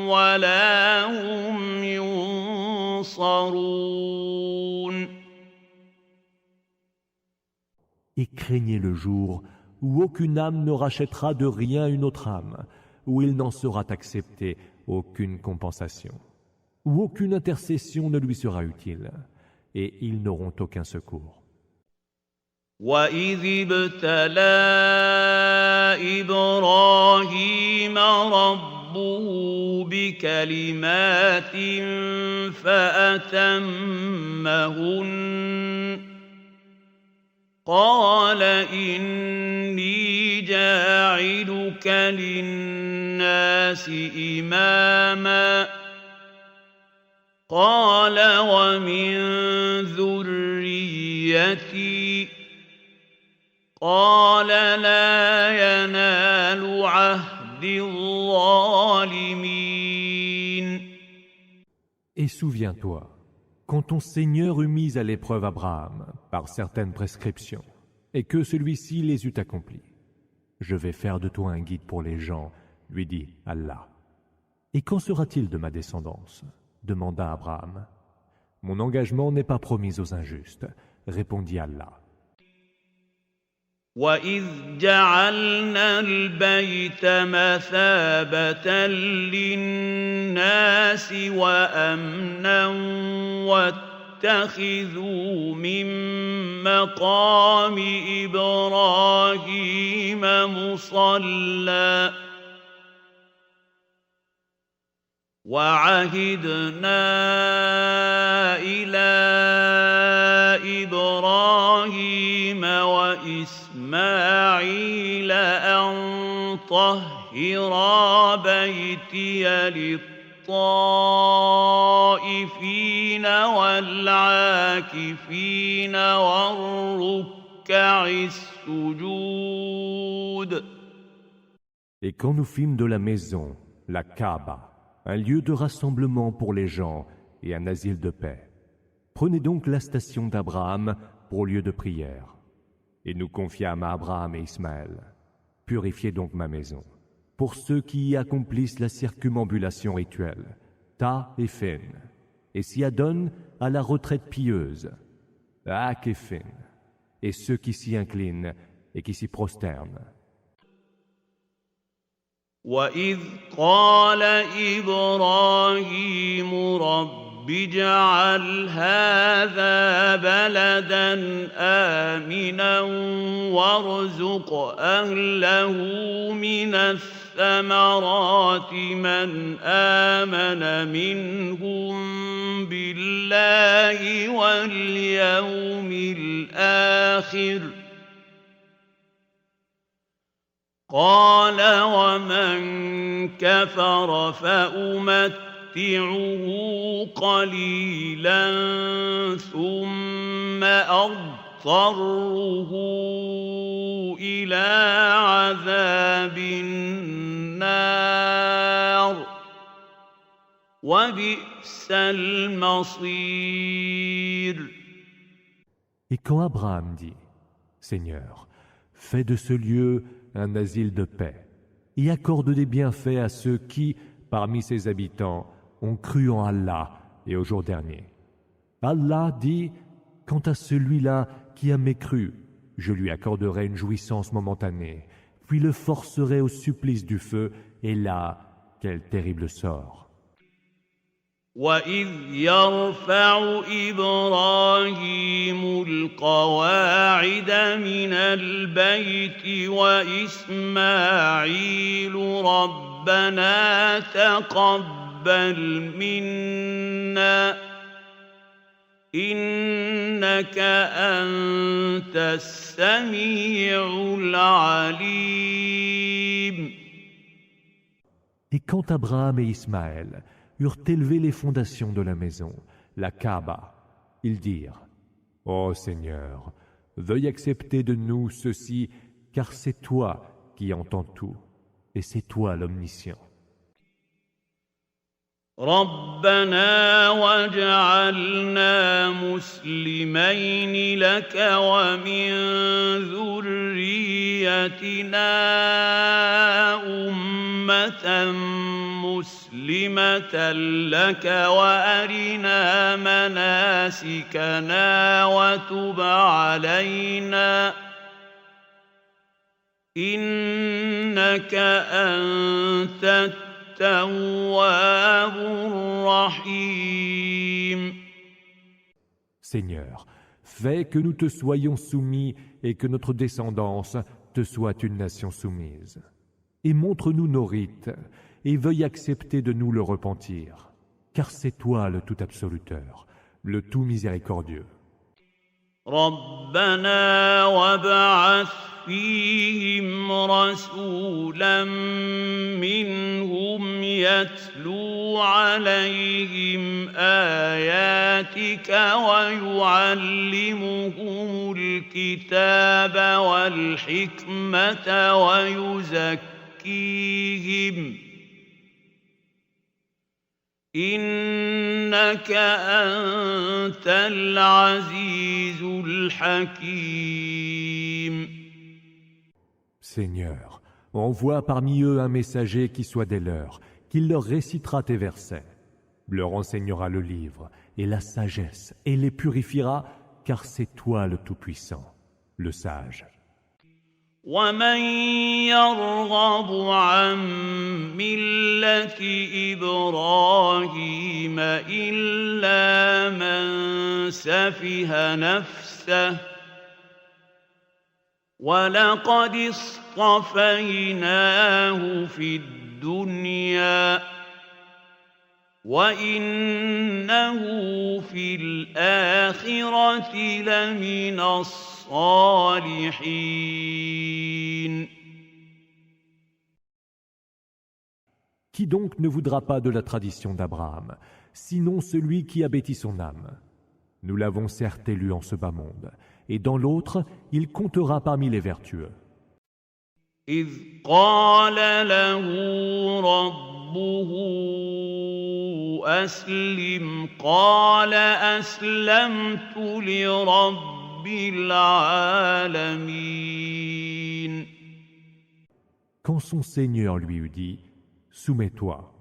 ولا هم ينصرون. Et craignez le jour où aucune âme ne rachètera de rien une autre âme, où il n'en sera accepté aucune compensation, où aucune intercession ne lui sera utile, et ils n'auront aucun secours. وَإِذِ ابْتَلَى إِبْرَاهِيمَ رَبُّهُ بِكَلِمَاتٍ فَأَتَمَّهُنَّ قال إني جاعلك للناس إماما قال ومن ذريتي قال لا ينال عهد الظالمين. Et souviens-toi, quand ton Seigneur eut mis à l'épreuve Abraham par certaines prescriptions, et que celui-ci les eut accomplies, je vais faire de toi un guide pour les gens, lui dit Allah. Et qu'en sera-t-il de ma descendance? Demanda Abraham. Mon engagement n'est pas promis aux injustes, répondit Allah. وَإِذْ جَعَلْنَا الْبَيْتَ مَثَابَةً لِلنَّاسِ وَأَمْنًا وَاتَّخِذُوا مِن مَّقَامِ إِبْرَاهِيمَ مُصَلًّى وَعَهِدْنَا إِلَىٰ إِبْرَاهِيمَ وَإِسْمَاعِيلَ أَن طَهِّرَا بَيْتِيَ لِلطَّائِفِينَ وَالْعَاكِفِينَ وَالرُّكَّعِ السُّجُودِ. Et quand nous fîmes de la maison, la Kaaba, un lieu de rassemblement pour les gens et un asile de paix, prenez donc la station d'Abraham pour lieu de prière. Et nous confiâmes à Abraham et Ismaël Purifiez donc ma maison. Pour ceux qui y accomplissent la circumambulation rituelle, Ta et Fin, et s'y adonnent à la retraite pieuse, Ak et Fin, et ceux qui s'y inclinent et qui s'y prosternent. وإذ قال إبراهيم رب اجعل هذا بلدا آمنا وارزق أهله من الثمرات من آمن منهم بالله واليوم الآخر قال ومن كفر فأمتعه قليلا ثم أضطره إلى عذاب النار وبئس المصير. Et quand Abraham dit, Seigneur, fais de ce lieu un asile de paix, et accorde des bienfaits à ceux qui, parmi ses habitants, ont cru en Allah et au jour dernier. Allah dit, quant à celui-là qui a mécru, je lui accorderai une jouissance momentanée, puis le forcerai au supplice du feu, et là, quel terrible sort. وإذ يرفع إبراهيم القواعد من البيت وإسماعيل ربنا تقبل منا إنك أنت السميع العليم. Et quand Abraham et Ismaël eurent élevé les fondations de la maison, la Kaaba, ils dirent, Ô Seigneur, veuille accepter de nous ceci, car c'est toi qui entends tout, et c'est toi l'omniscient. ربنا واجعلنا مسلمين لك ومن ذريتنا أمة مسلمة لك وأرنا مناسكنا وتب علينا إنك أنت التواب الرحيم. Seigneur, fais que nous te soyons soumis et que notre descendance te soit une nation soumise. Et montre-nous nos rites, et veuille accepter de nous le repentir, car c'est toi le tout absoluteur, le tout miséricordieux. ربنا وابعث فيهم رسولا منهم يتلو عليهم آياتك ويعلمهم الكتاب والحكمة ويزكيهم إنك أنت العزيز الحكيم. Seigneur, envoie parmi eux un messager qui soit des leurs, qui leur récitera tes versets, leur enseignera le livre et la sagesse, et les purifiera, car c'est toi le Tout-Puissant, le Sage. ومن يرغب عن ملة إبراهيم إلا من سفه نفسه ولقد اصطفيناه في الدنيا وإنه في الآخرة لمن الصالحين. Qui donc ne voudra pas de la tradition d'Abraham, sinon celui qui a bâti son âme? Nous l'avons certes élu en ce bas monde, et dans l'autre, il comptera parmi les vertueux. إذ قال له ربه أسلم قال أسلمت لرب العالمين. Quand son Seigneur lui eut dit « Soumets-toi »,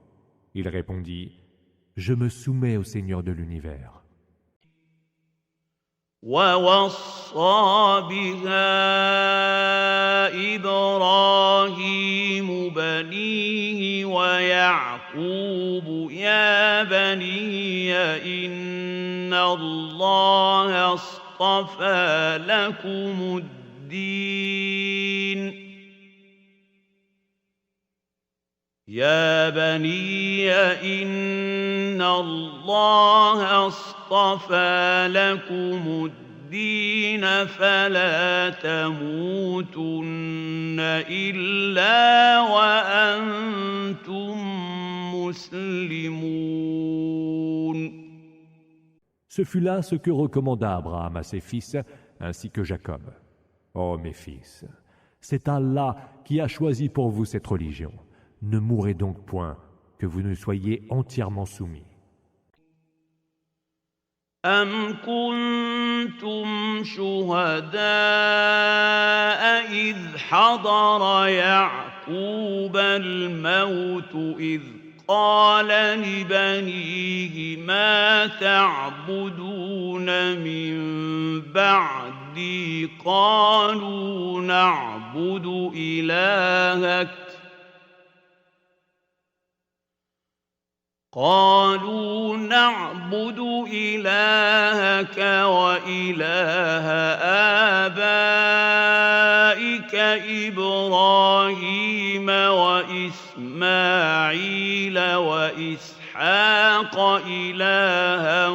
il répondit « Je me soumets au Seigneur de l'univers. » ووصى بها إبراهيم بنيه ويعقوب يا بني إن الله اصطفى لكم الدين يا بني إن الله اصطفى لكم الدين فلا تموتن إلا وأنتم مسلمون. Ce fut là ce que recommanda Abraham à ses fils, ainsi que Jacob. Ô mes fils, c'est Allah qui a choisi pour vous cette religion. Ne mourrez donc point, que vous ne soyez entièrement soumis. أم كنتم شهداء إذ حضر يعقوب الموت إذ قال لبنيه ما تعبدون من بعدي قالوا نعبد إلهك وإله آبائك إبراهيم وإسماعيل وإسحاق إلها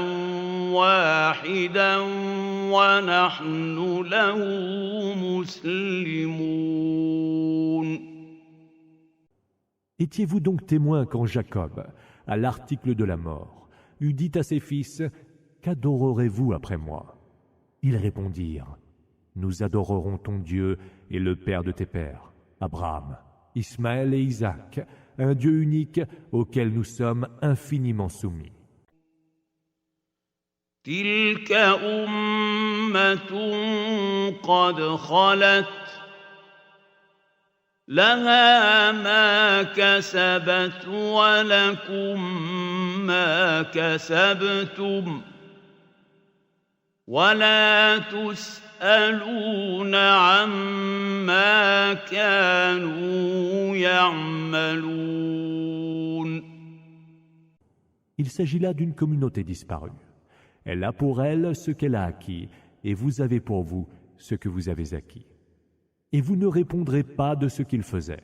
واحدا ونحن له مسلمون. Étiez-vous donc témoins quand Jacob, à l'article de la mort, eut dit à ses fils « Qu'adorerez-vous après moi ?» Ils répondirent « Nous adorerons ton Dieu et le Père de tes pères, Abraham, Ismaël et Isaac, un Dieu unique auquel nous sommes infiniment soumis. » تلك أمة قد خلت لها ما كسبت ولكم ما كسبتم ولا تسألون عما كانوا يعملون. Il s'agit là d'une communauté disparue. Elle a pour elle ce qu'elle a acquis, et vous avez pour vous ce que vous avez acquis. Et vous ne répondrez pas de ce qu'ils faisaient.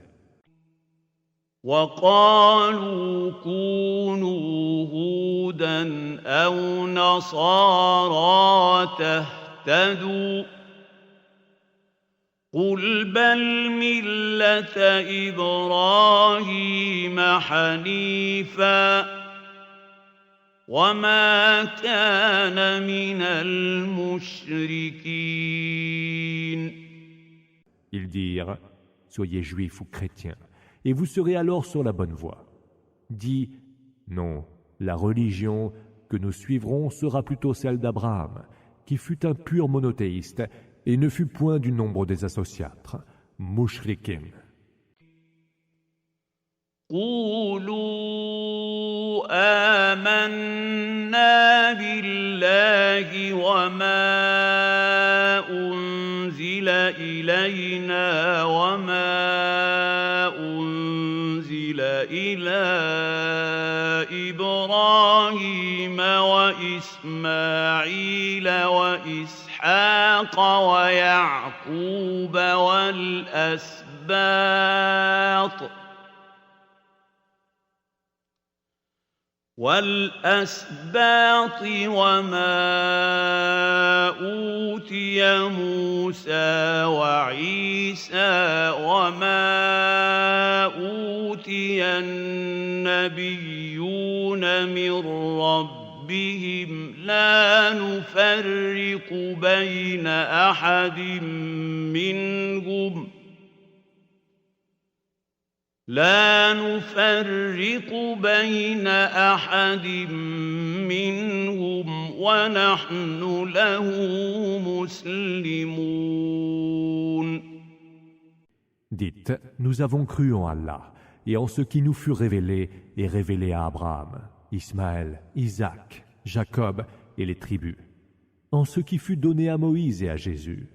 وقالوا كونوا هودا أو نصارى تهتدوا قل بل ملة إبراهيم حنيفا وما كان من المشركين. Ils dirent « Soyez juifs ou chrétiens, et vous serez alors sur la bonne voie. » Dis « Non, la religion que nous suivrons sera plutôt celle d'Abraham, qui fut un pur monothéiste et ne fut point du nombre des associatres, mushrikin. » قولوا آمنا بالله وما أنزل إلينا وما أنزل إلى إبراهيم وإسماعيل وإسحاق ويعقوب والأسباط وما أوتي موسى وعيسى وما أوتي النبيون من ربهم لا نفرق بين أحد منهم ونحن له مسلمون. Dites, nous avons cru en Allah et en ce qui nous fut révélé et révélé à Abraham, Ismaël, Isaac, Jacob et les tribus, en ce qui fut donné à Moïse et à Jésus,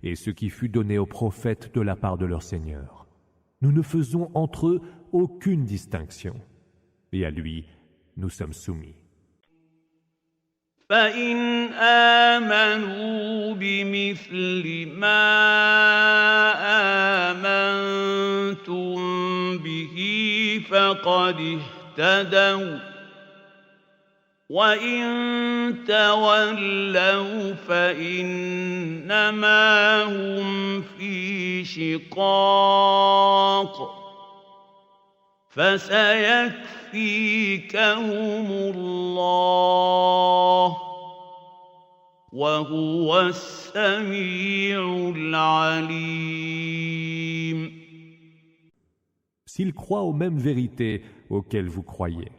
et ce qui fut donné aux prophètes de la part de leur Seigneur. Nous ne faisons entre eux aucune distinction, et à lui nous sommes soumis. فإن آمنوا بمثل ما آمنتم به فقد اهتدوا وإن تولوا فإنما هم في شقاق فسيكفيكهم الله وهو السميع العليم. S'ils croient aux mêmes vérités auxquelles vous croyez,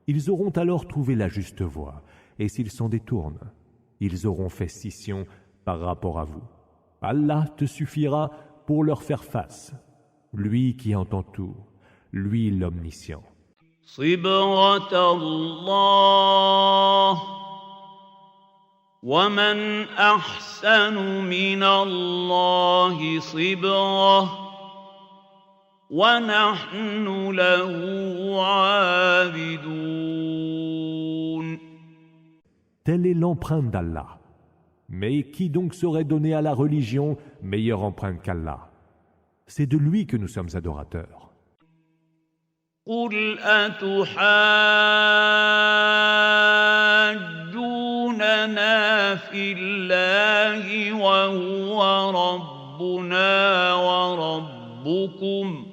ils auront alors trouvé la juste voie, et s'ils s'en détournent, ils auront fait scission par rapport à vous. Allah te suffira pour leur faire face, lui qui entend tout, lui l'omniscient. صبغة الله ومن أحسن من الله صبغة ونحن له عابدون. Telle est l'empreinte d'Allah. Mais qui donc saurait donner à la religion meilleure empreinte qu'Allah? C'est de lui que nous sommes adorateurs. قل أتحاجوننا في الله وهو ربنا وربكم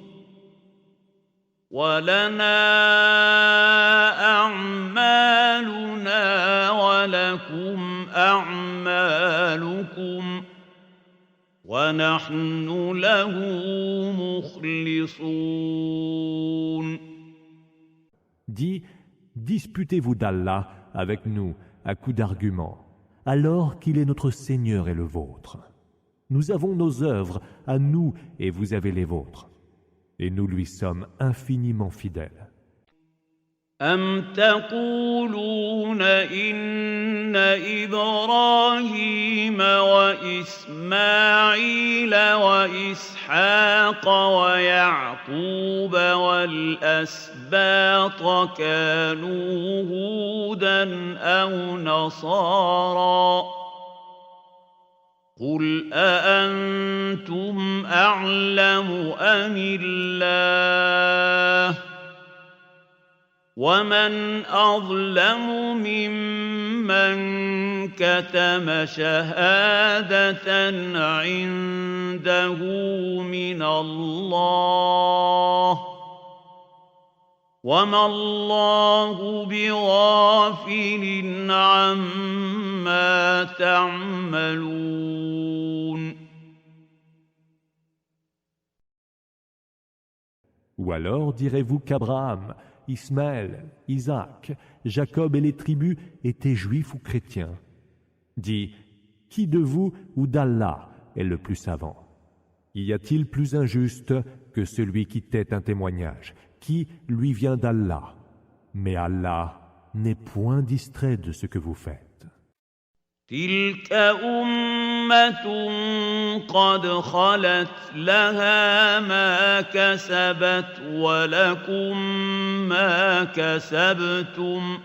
ولنا أعمالنا ولكم أعمالكم ونحن له مخلصون. Dis, disputez-vous d'Allah avec nous à coups d'arguments, alors qu'il est notre Seigneur et le vôtre. Nous avons nos œuvres à nous et vous avez les vôtres, et nous lui sommes infiniment fidèles. أم تقولون إن إبراهيم وإسماعيل وإسحاق ويعقوب والأسباط كانوا هودا أو نصارى قل أأنتم أعلم أم الله ومن أظلم ممن كتم شهادة عنده من الله وما الله بغافل عما تعملون. Ou alors direz-vous qu'Abraham, Ismaël, Isaac, Jacob et les tribus étaient juifs ou chrétiens? Dis, qui de vous ou d'Allah est le plus savant? Y a-t-il plus injuste que celui qui tait un témoignage, qui lui vient d'Allah? Mais Allah n'est point distrait de ce que vous faites. تلك أمة قد خلت لها ما كسبت ولكم ما كسبتم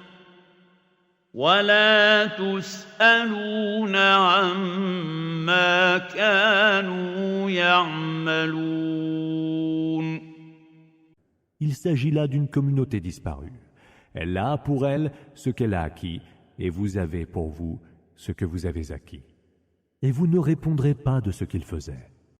ولا تسألون عما كانوا يعملون. Il s'agit là d'une communauté disparue. Elle a pour elle ce qu'elle a acquis, et vous avez pour vous ce que vous avez acquis. Et vous ne répondrez pas de ce qu'ils faisaient.